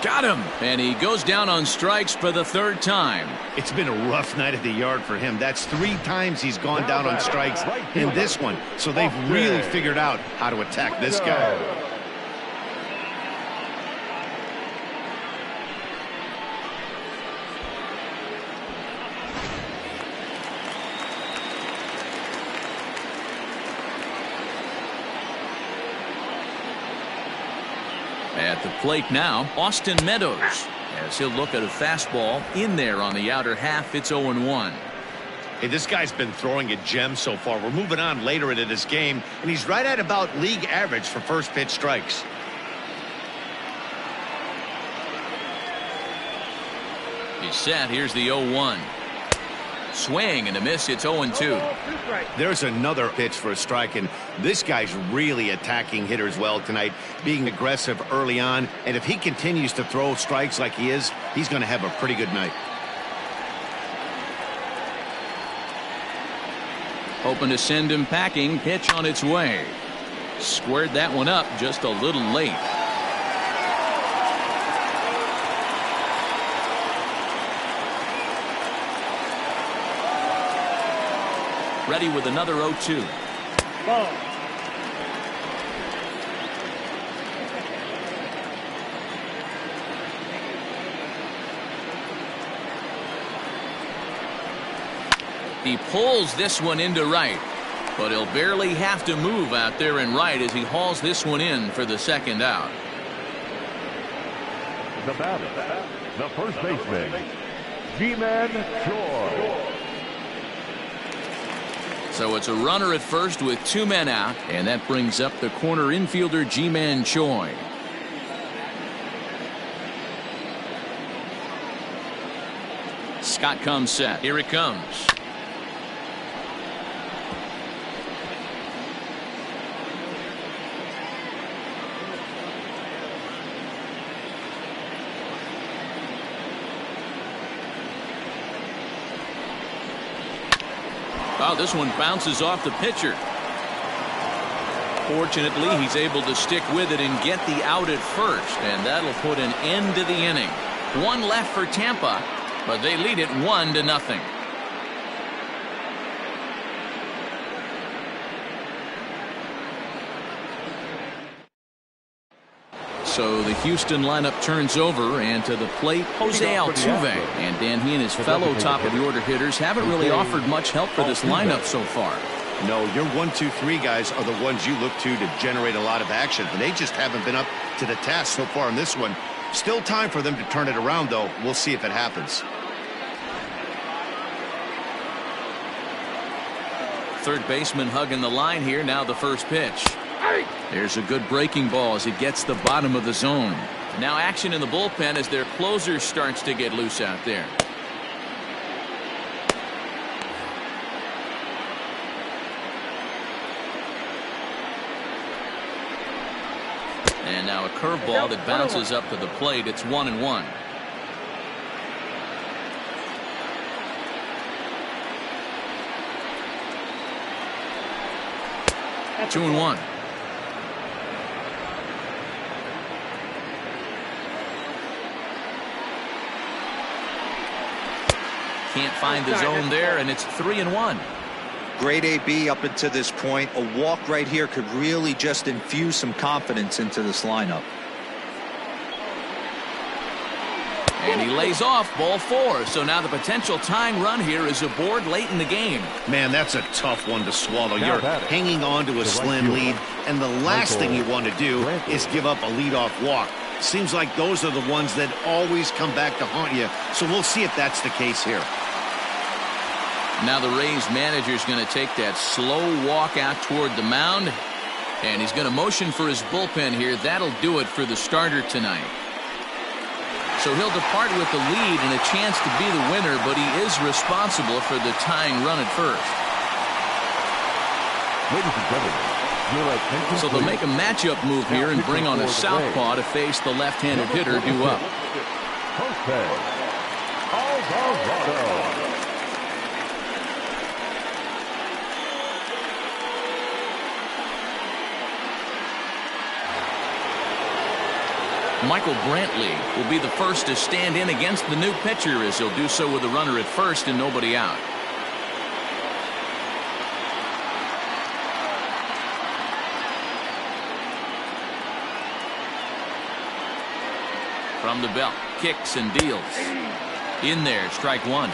Got him, and he goes down on strikes for the 3rd time. It's been a rough night at the yard for him. That's 3 times he's gone down on strikes in this one. So they've really figured out how to attack this guy. At the plate now, Austin Meadows, as he'll look at a fastball in there on the outer half. It's 0-1. Hey, this guy's been throwing a gem so far. We're moving on later into this game, and he's right at about league average for first pitch strikes. He's set. Here's the 0-1. Swing and a miss. It's 0-2. There's another pitch for a strike, and this guy's really attacking hitters well tonight, being aggressive early on. And if he continues to throw strikes like he is, he's going to have a pretty good night. Hoping to send him packing. Pitch on its way. Squared that one up just a little late. Ready with another 0-2. Ball. He pulls this one into right, but he'll barely have to move out there in right as he hauls this one in for the second out. The batter, the first baseman, G-Man Choi. So it's a runner at first with 2 men out, and that brings up the corner infielder G-Man Choi. Scott comes set. Here it comes. Oh, this one bounces off the pitcher. Fortunately, he's able to stick with it and get the out at first, and that'll put an end to the inning. 1 left for Tampa, but they lead it 1-0. So the Houston lineup turns over, and to the plate, Jose Altuve. And Dan, he and his fellow top-of-the-order hitters haven't really offered much help for this lineup so far. No, your 1, 2, 3 guys are the ones you look to generate a lot of action, and they just haven't been up to the task so far in this one. Still time for them to turn it around, though. We'll see if it happens. Third baseman hugging the line here. Now the first pitch. There's a good breaking ball as it gets the bottom of the zone. Now action in the bullpen as their closer starts to get loose out there. And now a curveball that bounces up to the plate. It's 1-1. That's 2-1. Can't find the zone there, and it's 3-1. Great AB up until this point. A walk right here could really just infuse some confidence into this lineup. And he lays off ball 4. So now the potential tying run here is aboard late in the game. Man, that's a tough one to swallow. You're hanging on to a slim lead, and the last thing you want to do is give up a leadoff walk. Seems like those are the ones that always come back to haunt you. So we'll see if that's the case here. Now the Rays manager's going to take that slow walk out toward the mound, and he's going to motion for his bullpen here. That'll do it for the starter tonight. So he'll depart with the lead and a chance to be the winner, but he is responsible for the tying run at first. Ladies and gentlemen, your attention, so they'll make a matchup move here and bring on a southpaw to face the left-handed hitter due up. Jose Alvarado. Michael Brantley will be the first to stand in against the new pitcher, as he'll do so with a runner at first and nobody out. From the belt, kicks and deals. In there, strike 1.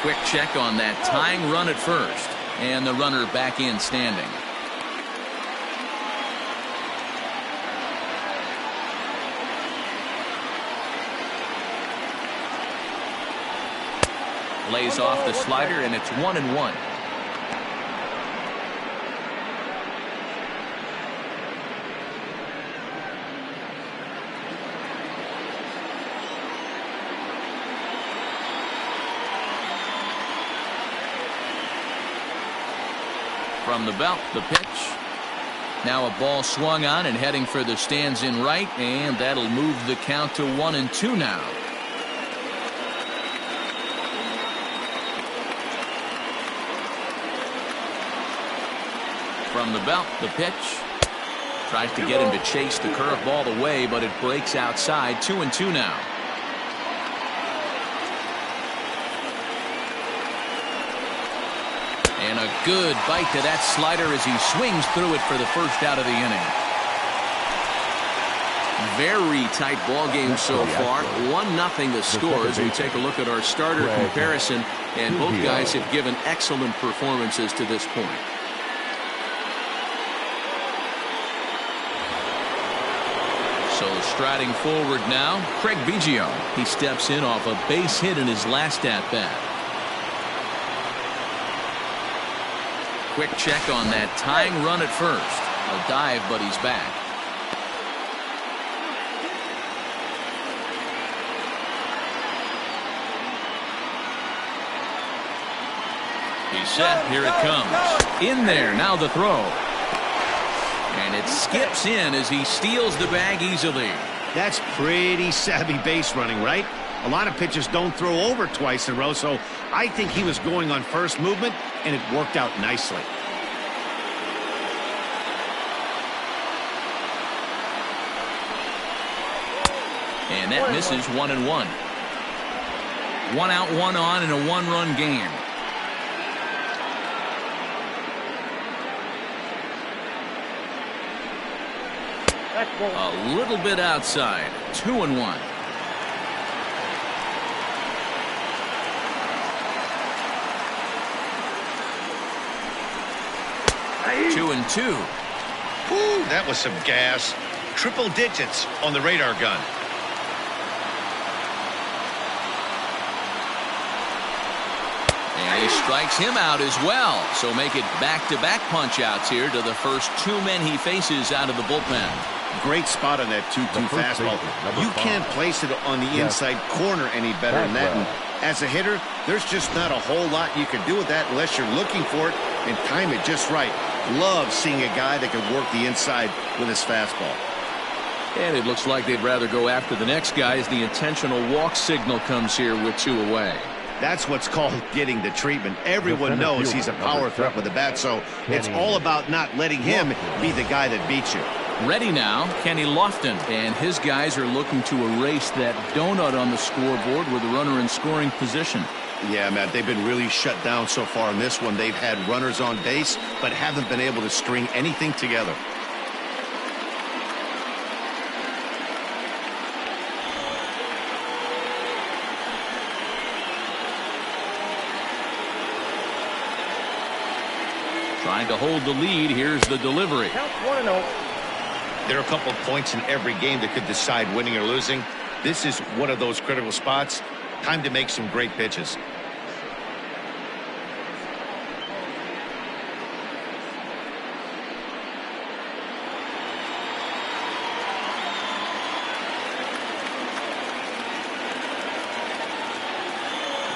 Quick check on that tying run at first. And the runner back in standing. Lays off the slider, and it's 1-1. From the belt, the pitch. Now a ball swung on and heading for the stands in right, and that'll move the count to 1-2 now. From the belt, the pitch. Tries to get him to chase the curveball away, but it breaks outside. 2-2 now. And a good bite to that slider as he swings through it for the first out of the inning. Very tight ball game so far. 1-0 the score as we take a look at our starter comparison, and both guys have given excellent performances to this point. So striding forward now, Craig Biggio. He steps in off a base hit in his last at-bat. Quick check on that tying run at first. A dive, but he's back. He's set. Here it comes. In there. Now the throw. And it skips in as he steals the bag easily. That's pretty savvy base running, right? A lot of pitchers don't throw over twice in a row, so I think he was going on first movement, and it worked out nicely. And that misses. 1-1. 1 out, 1 on in a 1-run game. A little bit outside. 2-1. 2-2. Ooh, that was some gas. Triple digits on the radar gun. And he strikes him out as well. So make it back-to-back punch-outs here to the first 2 men he faces out of the bullpen. Great spot on that 2-2 fastball. You can't place it on the inside corner any better than that. And as a hitter, there's just not a whole lot you can do with that unless you're looking for it and time it just right. Love seeing a guy that can work the inside with his fastball. And it looks like they'd rather go after the next guy as the intentional walk signal comes here with 2 away. That's what's called getting the treatment. Everyone knows he's a power threat with the bat, so it's all about not letting him be the guy that beats you. Ready now, Kenny Lofton, and his guys are looking to erase that donut on the scoreboard with a runner in scoring position. Yeah, Matt, they've been really shut down so far in this one. They've had runners on base, but haven't been able to string anything together. Trying to hold the lead. Here's the delivery. Count 1-0. There are a couple of points in every game that could decide winning or losing. This is one of those critical spots. Time to make some great pitches.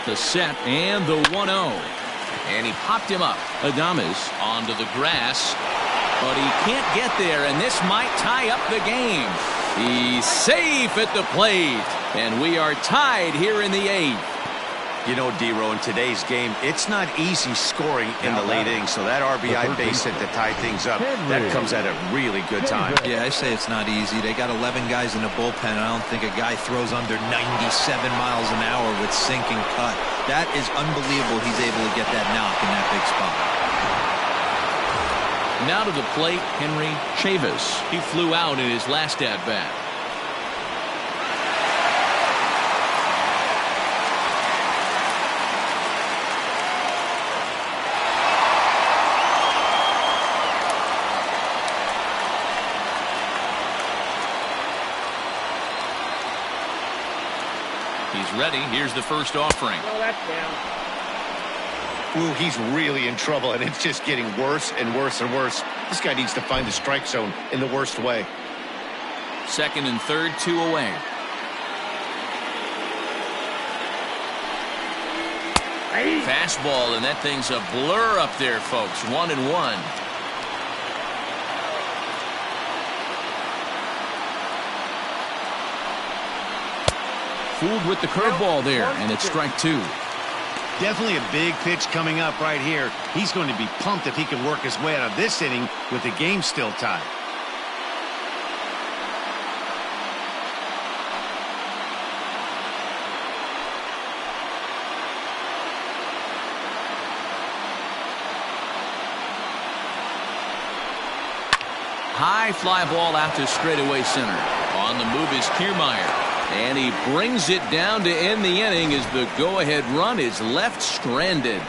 The set and the 1-0. And he popped him up. Adames onto the grass. But he can't get there, and this might tie up the game. He's safe at the plate. And we are tied here in the 8th. You know, D-Row, in today's game, it's not easy scoring in the late innings, so that RBI base hit to tie things up, that comes at a really good time. Yeah, I say it's not easy. They got 11 guys in the bullpen, and I don't think a guy throws under 97 miles an hour with sink and cut. That is unbelievable he's able to get that knock in that big spot. Now to the plate, Henry Chavis. He flew out in his last at-bat. ready. Here's the first offering. No, that's down. Ooh, he's really in trouble, and it's just getting worse and worse and worse. This guy needs to find the strike zone in the worst way. Second and third, 2 away. Fastball, and that thing's a blur up there, folks. 1-1. Fooled with the curveball there, and it's strike 2. Definitely a big pitch coming up right here. He's going to be pumped if he can work his way out of this inning with the game still tied. High fly ball out to straightaway center. On the move is Kiermaier. And he brings it down to end the inning as the go-ahead run is left stranded.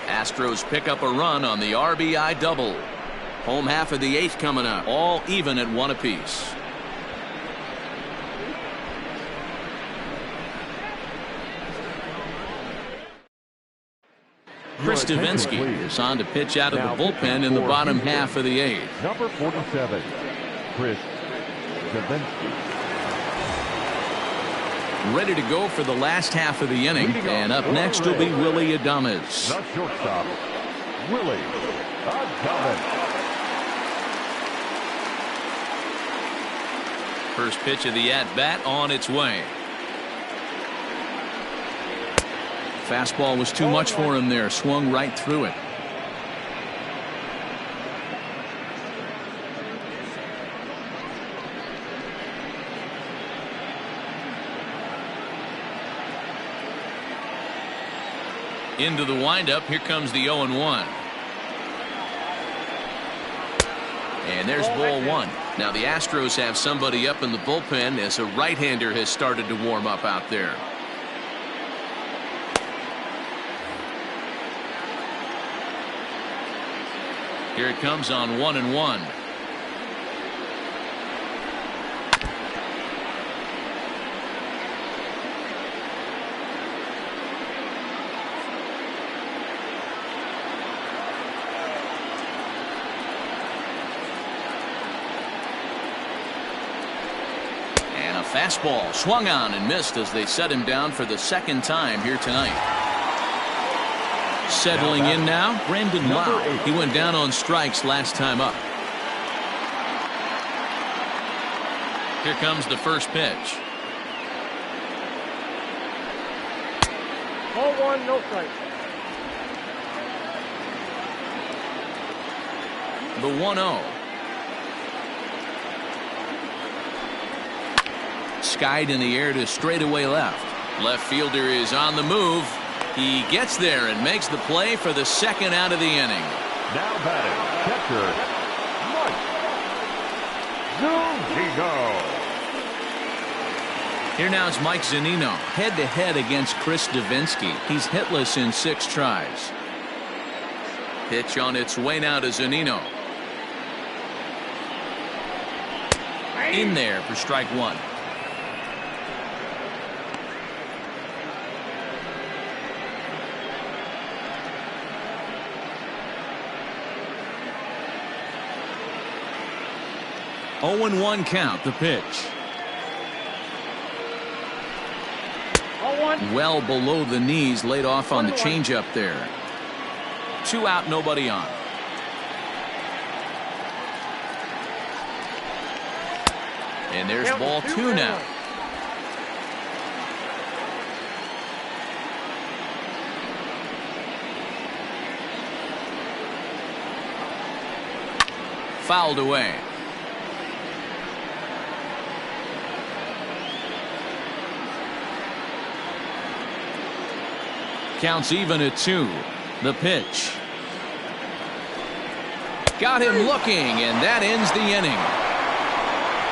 Astros pick up a run on the RBI double. Home half of the 8th coming up. All even at 1 apiece. Chris Davinsky is on to pitch out of the bullpen in the bottom half of the 8th. Number 47, Chris Davinsky. Ready to go for the last half of the inning. And up next will be Willie Adames. The shortstop, Willie Adames. First pitch of the at-bat on its way. Fastball was too much for him there. Swung right through it. Into the windup. Here comes the 0-1. And there's ball 1. Now the Astros have somebody up in the bullpen as a right-hander has started to warm up out there. Here it comes on 1-1. Fastball swung on and missed as they set him down for the second time here tonight. Settling in now, Brandon Lau. He went down on strikes last time up. Here comes the first pitch. 0-1, no strike. The 1-0. Skied in the air to straightaway left. Left fielder is on the move. He gets there and makes the play for the second out of the inning. Now batting, catcher, Mike Zunino. Here now is Mike Zunino, head-to-head against Chris Davinsky. He's hitless in 6 tries. Pitch on its way now to Zunino. In there for strike 1. Oh, 0-1 count. The pitch. 0-1. Well below the knees, laid off on the changeup there. 2 out, nobody on. And there's ball 2 now. Fouled away. Counts even at 2. The pitch. Got him looking, and that ends the inning.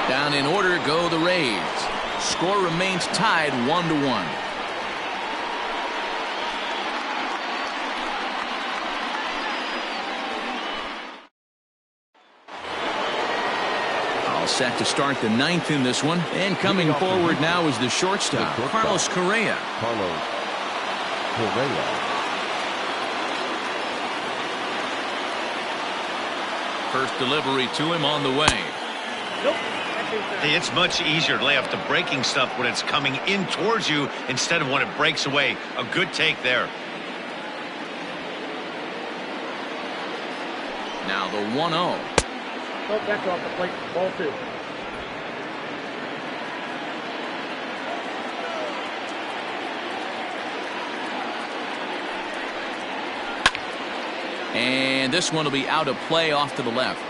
Down in order go the Rays. Score remains tied 1-1. set to start the ninth in this one. And coming forward now is the shortstop, Carlos Correa. Carlos Correa. First delivery to him on the way. It's much easier to lay off the breaking stuff when it's coming in towards you instead of when it breaks away. A good take there. Now the 1-0. That's off the plate. Ball 2. And this one will be out of play off to the left.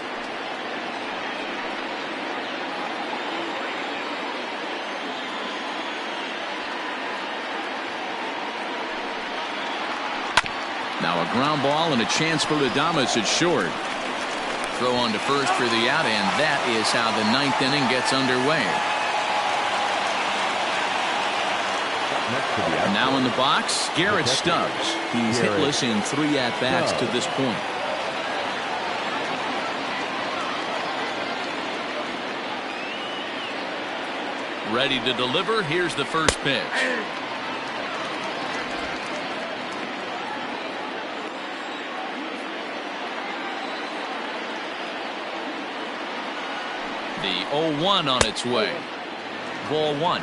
Now a ground ball and a chance for Adames at short. Throw on to first for the out, and that is how the ninth inning gets underway. Now in the box, Garrett Stubbs. He's hitless in 3 at-bats to this point. Ready to deliver. Here's the first pitch. The 0-1 on its way. Ball 1.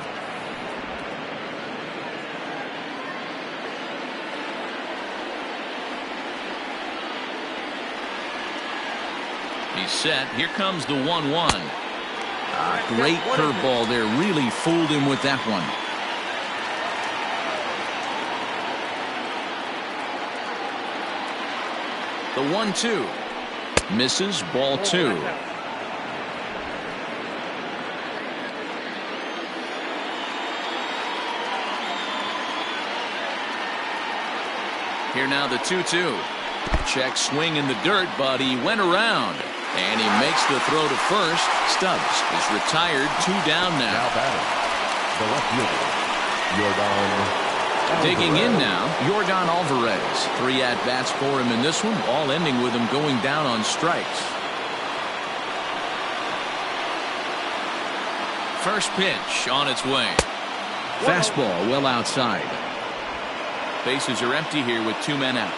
He's set. Here comes the 1-1. Great curveball there. Really fooled him with that one. The 1-2. Misses. Ball 2. Here now the 2-2. Check swing in the dirt, but he went around. And he makes the throw to first. Stubbs is retired. 2 down now. Now batting, the left fielder, Yordan. Digging in now, Yordan Alvarez. 3 at-bats for him in this one, all ending with him going down on strikes. First pitch on its way. Fastball well outside. Bases are empty here with 2 men out.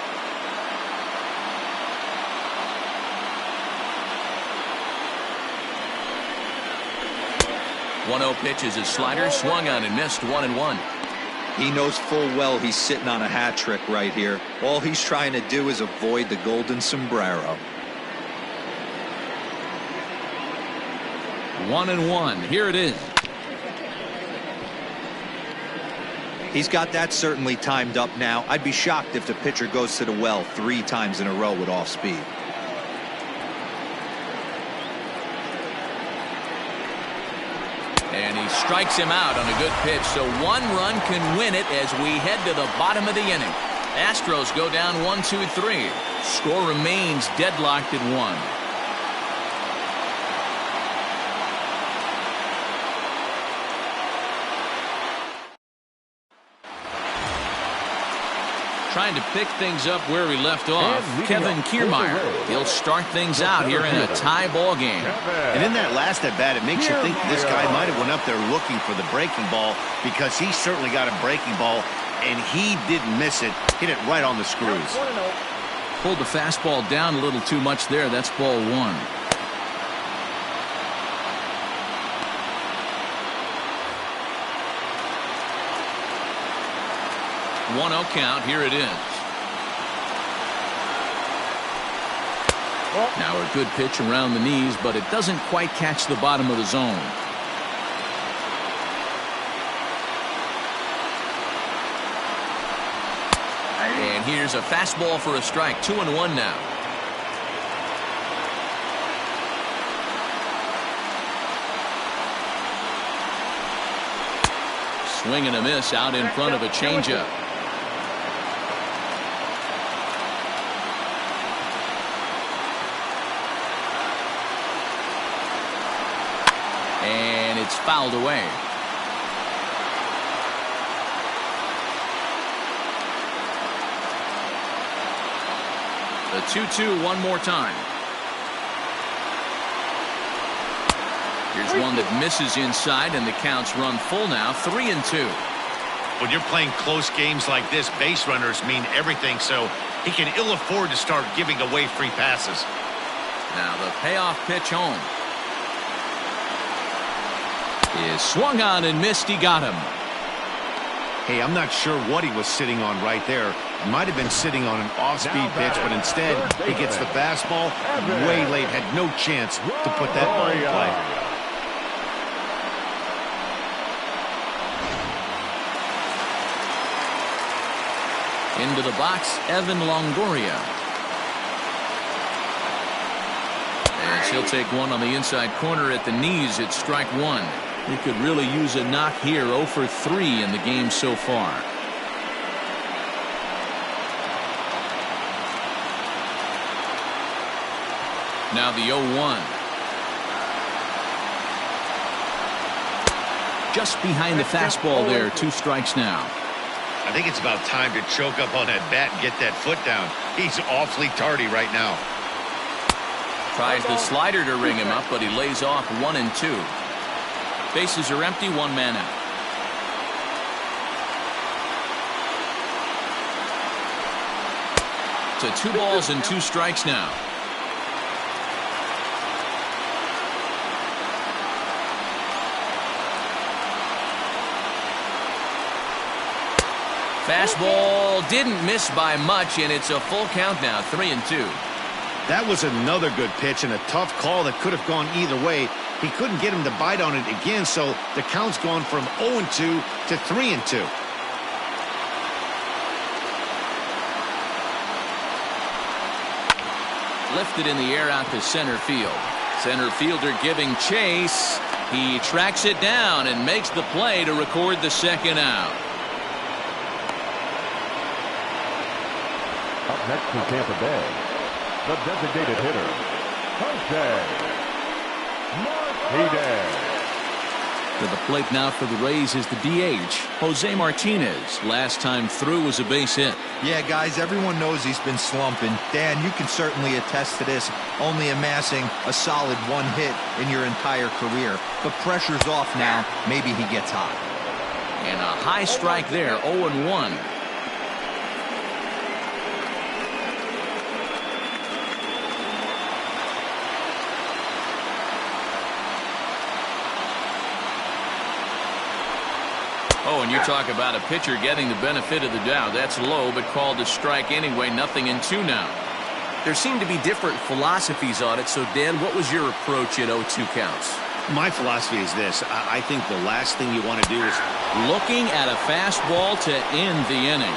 1-0 pitch is a slider, swung on and missed. 1-1. He knows full well he's sitting on a hat trick right here. All he's trying to do is avoid the golden sombrero. 1-1. Here it is. He's got that certainly timed up now. I'd be shocked if the pitcher goes to the well 3 times in a row with off speed. And he strikes him out on a good pitch, so 1 run can win it as we head to the bottom of the inning. Astros go down 1-2-3. Score remains deadlocked at 1. Trying to pick things up where we left off. Kevin Kiermaier. He'll start things out here in a tie ball game. And in that last at bat, it makes you think this guy might have went up there looking for the breaking ball, because he certainly got a breaking ball and he didn't miss it. Hit it right on the screws. Pulled the fastball down a little too much there. That's ball 1. 1-0 count. Here it is. Now a good pitch around the knees, but it doesn't quite catch the bottom of the zone. And here's a fastball for a strike. 2-1 now. Swing and a miss out in front of a changeup. And it's fouled away. The 2-2 one more time. Here's one that misses inside, and the count's run full now, 3-2. When you're playing close games like this, base runners mean everything, so he can ill afford to start giving away free passes. Now the payoff pitch home is swung on and missed. He got him. Hey, I'm not sure what he was sitting on right there. He might have been sitting on an off-speed pitch, but instead he gets the fastball way late. Had no chance to put that ball in play. Into the box, Evan Longoria. And she'll take one on the inside corner at the knees. It's strike one. He could really use a knock here. 0 for 3 in the game so far. Now the 0-1. Just behind the fastball there. 2 strikes now. I think it's about time to choke up on that bat and get that foot down. He's awfully tardy right now. Tries the slider to ring him up, but he lays off 1 and 2. Bases are empty, 1 man out. To 2 balls and 2 strikes now. Fastball didn't miss by much, and it's a full count now, 3-2. That was another good pitch and a tough call that could have gone either way. He couldn't get him to bite on it again, so the count's gone from 0-2 to 3-2. Lifted in the air out to center field. Center fielder giving chase. He tracks it down and makes the play to record the second out. Up next for Tampa Bay, the designated hitter, Jose Martinez. To the plate now for the Rays is the DH, Jose Martinez. Last time through was a base hit. Yeah, guys, everyone knows he's been slumping. Dan, you can certainly attest to this, only amassing a solid 1 hit in your entire career. But pressure's off now. Maybe he gets hot. And a high strike there, 0-1. Oh, and you talk about a pitcher getting the benefit of the doubt. That's low, but called a strike anyway. 0-2 now. There seem to be different philosophies on it. So, Dan, what was your approach at 0-2 counts? My philosophy is this. I think the last thing you want to do is looking at a fastball to end the inning.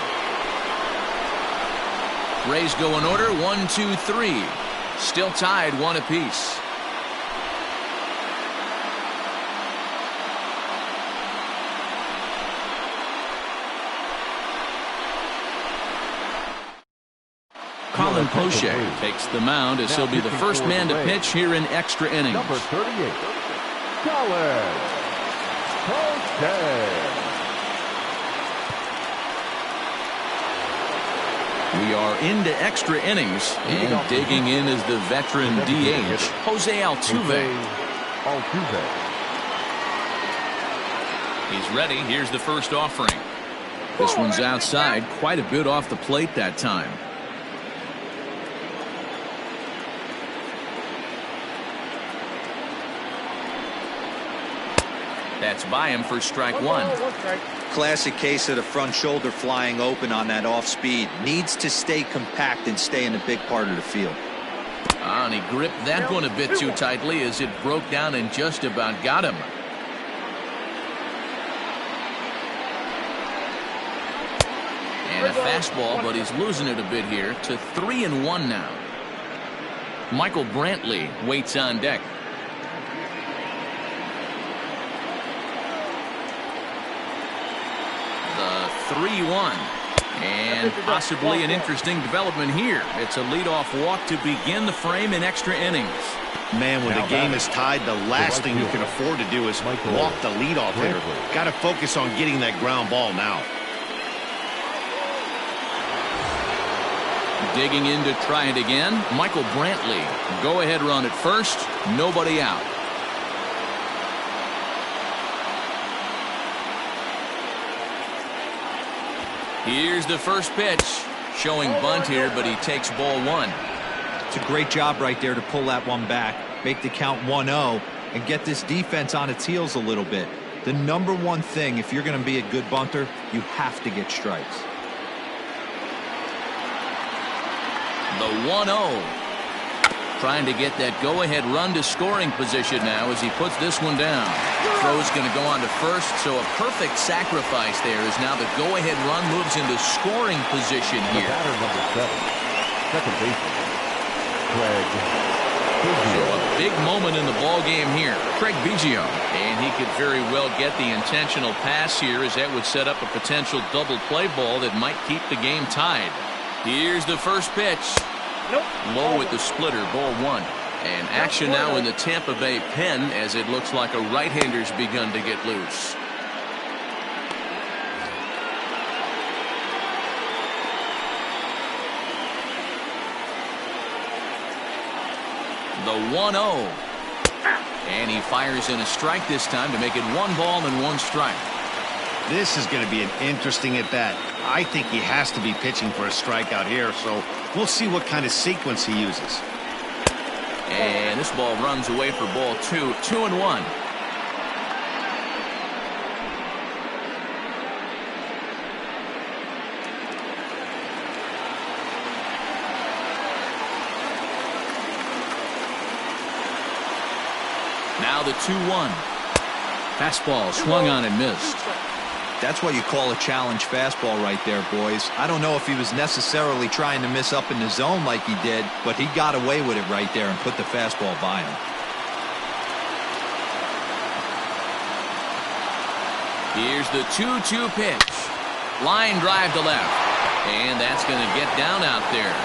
Rays go in order, 1, 2, 3. Still tied 1 apiece. Colin Poche takes the mound as he'll be the first man to pitch here in extra innings. Number 38, Colin Poche. We are into extra innings, and digging in is the veteran DH, Jose Altuve. He's ready. Here's the first offering. This one's outside, quite a bit off the plate that time. That's by him for strike 1. Classic case of the front shoulder flying open on that off speed. Needs to stay compact and stay in a big part of the field. And he gripped that one a bit too tightly as it broke down and just about got him. And a fastball, but he's losing it a bit here to 3-1 now. Michael Brantley waits on deck. The 3-1. And possibly an interesting development here. It's a leadoff walk to begin the frame in extra innings. Man, when the game is tied, the last thing you can afford to do is walk the leadoff hitter. Got to focus on getting that ground ball now. Digging in to try it again, Michael Brantley. Go ahead run at first, nobody out. Here's the first pitch. Showing bunt here, but he takes ball one. It's a great job right there to pull that one back, make the count 1-0, and get this defense on its heels a little bit. The number one thing, if you're going to be a good bunter, you have to get strikes. The 1-0. Trying to get that go-ahead run to scoring position now as he puts this one down. Throw's going to go on to first, so a perfect sacrifice there as now the go-ahead run moves into scoring position The here. batter, number 7, second baseman, Craig So Biggio. a big moment in the ball game here. Craig Biggio. And he could very well get the intentional pass here as that would set up a potential double play ball that might keep the game tied. Here's the first pitch. Low at the splitter, ball one. And action now in the Tampa Bay pen as it looks like a right-hander's begun to get loose. The 1-0. And he fires in a strike this time to make it 1 ball and 1 strike. This is going to be an interesting at-bat. I think he has to be pitching for a strikeout here, so we'll see what kind of sequence he uses. And this ball runs away for ball 2, 2-1. Now the 2-1. Fastball swung on and missed. That's what you call a challenge fastball right there, boys. I don't know if he was necessarily trying to miss up in the zone like he did, but he got away with it right there and put the fastball by him. Here's the 2-2 pitch. Line drive to left. And that's going to get down out there.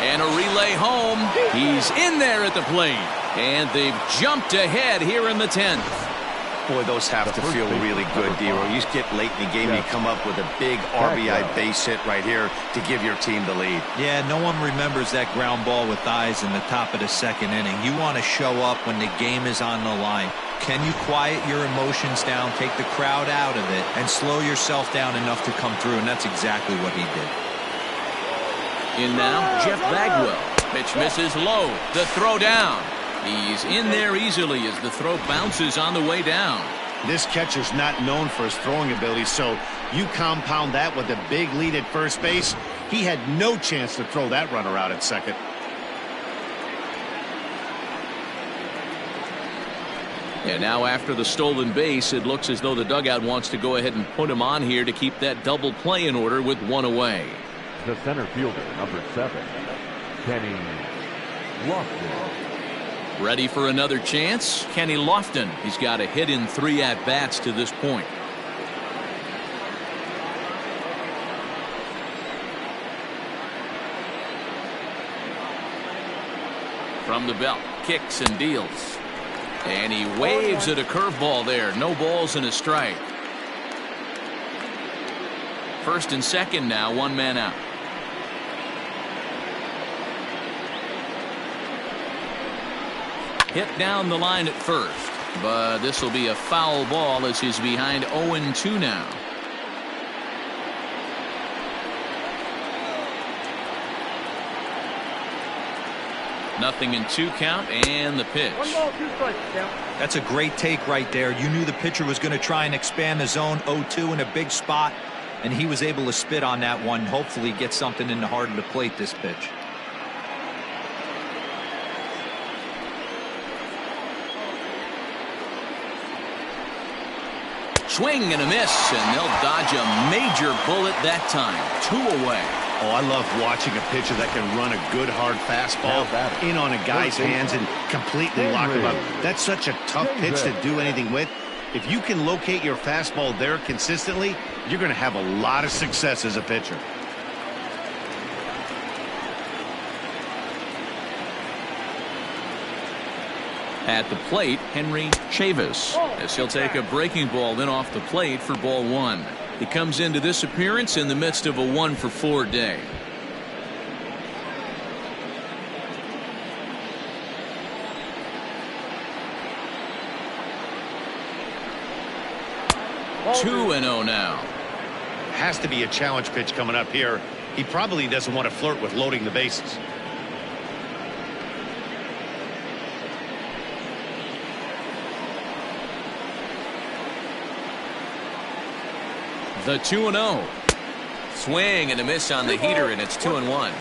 And a relay home. He's in there at the plate. And they've jumped ahead here in the 10th. Boy, those have to feel really good, Dero. You get late in the game, you come up with a big RBI base hit right here to give your team the lead. Yeah, no one remembers that ground ball with eyes in the top of the second inning. You want to show up when the game is on the line. Can you quiet your emotions down, take the crowd out of it, and slow yourself down enough to come through? And that's exactly what he did. In now, Jeff Bagwell. Pitch misses low. The throw down. He's in there easily as the throw bounces on the way down. This catcher's not known for his throwing ability, so you compound that with a big lead at first base. He had no chance to throw that runner out at second. And now after the stolen base, it looks as though the dugout wants to go ahead and put him on here to keep that double play in order with 1 away. The center fielder, number 7, Kenny Lofton. Ready for another chance? Kenny Lofton. He's got a hit in 3 at-bats to this point. From the belt, kicks and deals. And he waves at a curveball there. No balls and a strike. First and second now, 1 man out. Hit down the line at first, but this will be a foul ball as he's behind 0-2 now. Nothing in 2 count and the pitch. 1 ball, 2 strikes, Tim. That's a great take right there. You knew the pitcher was going to try and expand the zone. 0-2 in a big spot, and he was able to spit on that one. Hopefully get something in the heart of the plate this pitch. Swing and a miss, and they'll dodge a major bullet that time. 2 away. Oh, I love watching a pitcher that can run a good hard fastball in on a guy's hands and completely lock him up. That's such a tough pitch to do anything with. If you can locate your fastball there consistently, you're going to have a lot of success as a pitcher. At the plate, Henry Chavis, as he'll take a breaking ball in off the plate for ball 1. He comes into this appearance in the midst of a 1-for-4 day. Ball 2-0 now. has to be a challenge pitch coming up here. He probably doesn't want to flirt with loading the bases. The 2-0. Swing and a miss on the heater, and it's 2-1.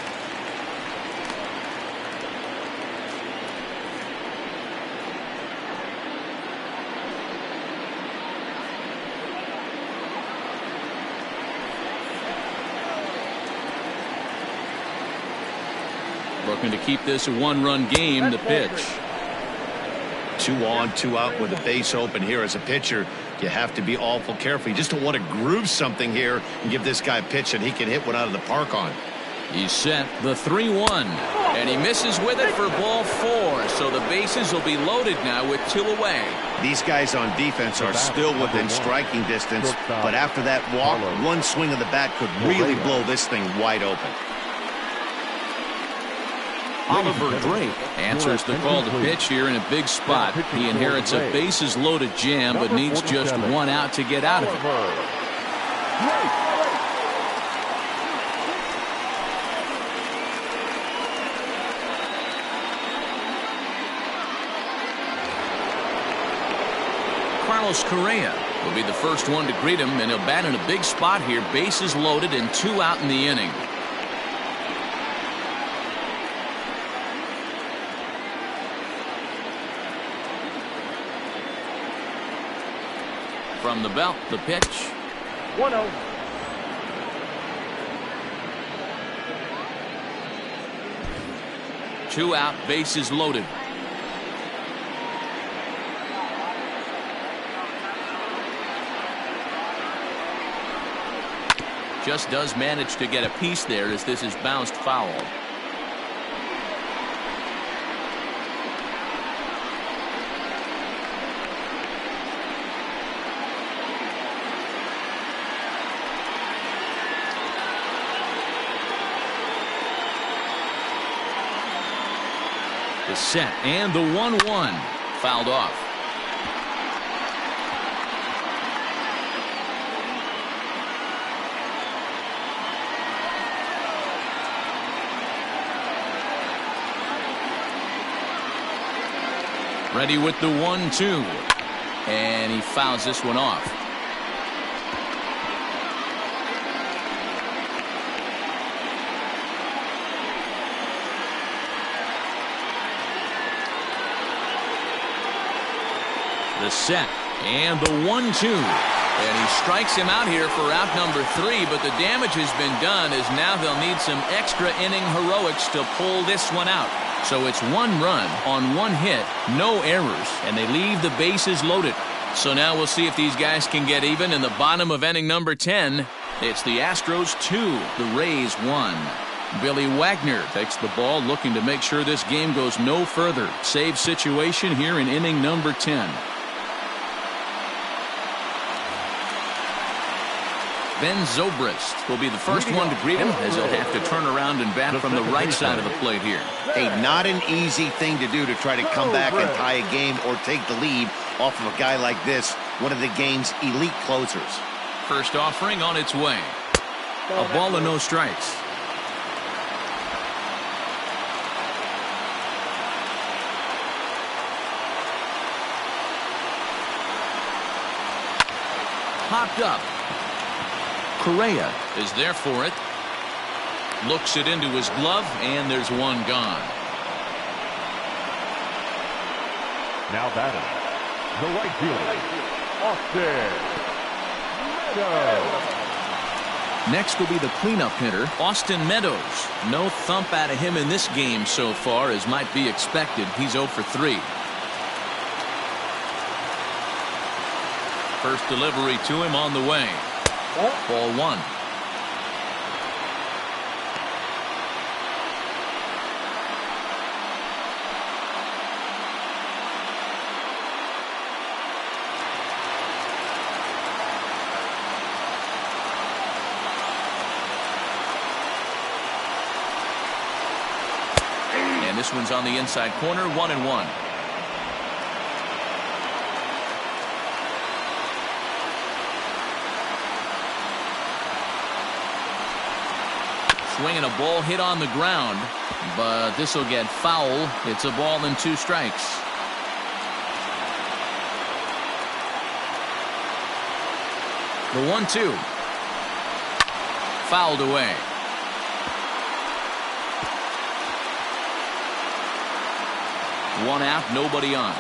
Looking to keep this a one-run game. The pitch. 2 on, 2 out with a base open here. As a pitcher, you have to be awful careful. You just don't want to groove something here and give this guy a pitch and he can hit one out of the park on. He's set the 3-1, and he misses with it for ball 4. So the bases will be loaded now with 2 away. These guys on defense are still within striking distance, but after that walk, one swing of the bat could really blow this thing wide open. Oliver Drake answers the call to pitch here in a big spot. He inherits a bases loaded jam, but needs just 1 out to get out of it. Carlos Correa will be the first one to greet him, and he'll bat in a big spot here. Bases loaded and 2 out in the inning. From the belt, the pitch. 1-0. Two out, bases loaded. Just does manage to get a piece there as this is bounced foul. The set and the 1-1 fouled off. Ready with the 1-2, and he fouls this one off. The set and the 1-2, and he strikes him out here for out number 3, but the damage has been done as now they'll need some extra inning heroics to pull this one out. So it's 1 run on 1 hit, no errors, and they leave the bases loaded. So now we'll see if these guys can get even in the bottom of inning number 10. It's the Astros 2, the Rays 1. Billy Wagner takes the ball, looking to make sure this game goes no further. Save situation here in inning number 10. Ben Zobrist will be the first one to greet him as he'll have to turn around and bat from the right side of the plate here. Hey, not an easy thing to do to try to come back and tie a game or take the lead off of a guy like this, one of the game's elite closers. First offering on its way. A ball and no strikes. Popped up. Correa is there for it. Looks it into his glove, and there's one gone. Now batting, the right fielder, Austin Meadows. Next will be the cleanup hitter, Austin Meadows. No thump out of him in this game so far, as might be expected. He's 0 for 3. First delivery to him on the way. Ball 1. And this one's on the inside corner, 1-1. Swinging a ball hit on the ground, but this will get foul. It's a ball and 2 strikes. The 1-2. Fouled away. One out, nobody on.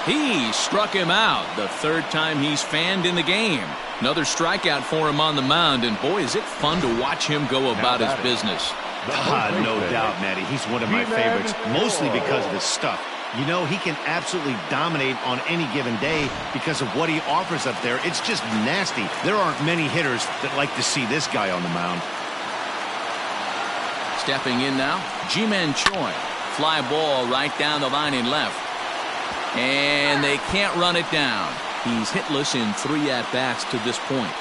He struck him out the 3rd time he's fanned in the game. Another strikeout for him on the mound, and boy, is it fun to watch him go about his business. No doubt, Matty. He's one of my favorites, mostly because of his stuff. You know, he can absolutely dominate on any given day because of what he offers up there. It's just nasty. There aren't many hitters that like to see this guy on the mound. Stepping in now, Ji-Man Choi. Fly ball right down the line in left. And they can't run it down. He's hitless in 3 at-bats to this point.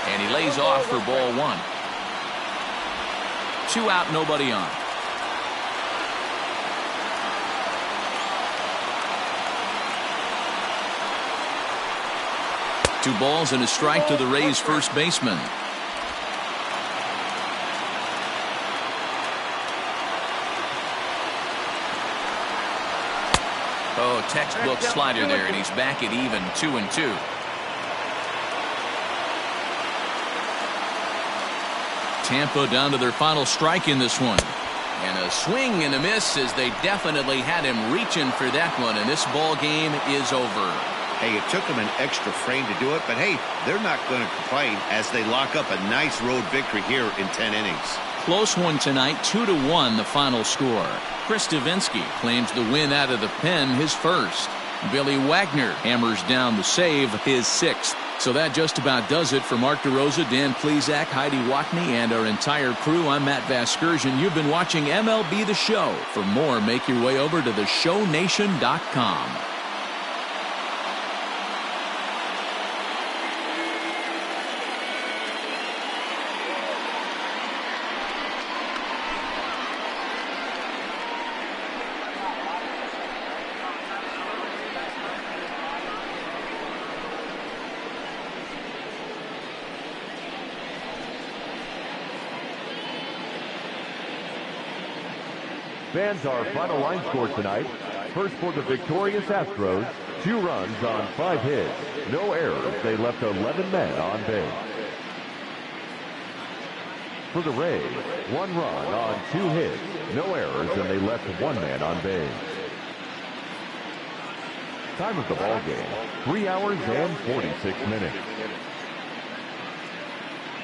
And he lays off for ball 1. 2 out, nobody on. Two balls and a strike to the Rays first baseman. Oh, textbook slider there, and he's back at even 2-2. Tampa down to their final strike in this one. And a swing and a miss as they definitely had him reaching for that one, and this ball game is over. Hey, it took them an extra frame to do it, but hey, they're not going to complain as they lock up a nice road victory here in 10 innings. Close one tonight, 2-1 the final score. Chris Davinsky claims the win out of the pen, his first. Billy Wagner hammers down the save, his 6th. So that just about does it for Mark DeRosa, Dan Plesac, Heidi Watney, and our entire crew. I'm Matt Vasgersian. You've been watching MLB The Show. For more, make your way over to theshownation.com. Fans, our final line score tonight. First for the victorious Astros, 2 runs on 5 hits. No errors. They left 11 men on base. For the Rays, 1 run on 2 hits. No errors, and they left 1 man on base. Time of the ball game, 3 hours and 46 minutes.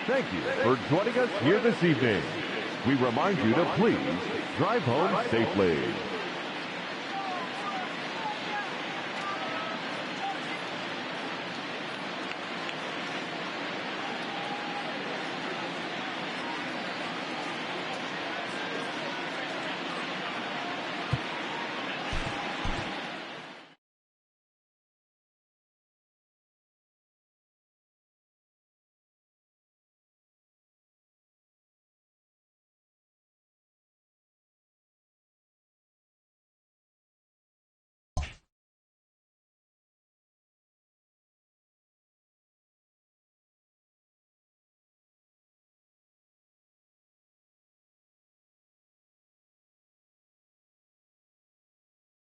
Thank you for joining us here this evening. We remind you to please drive home safely.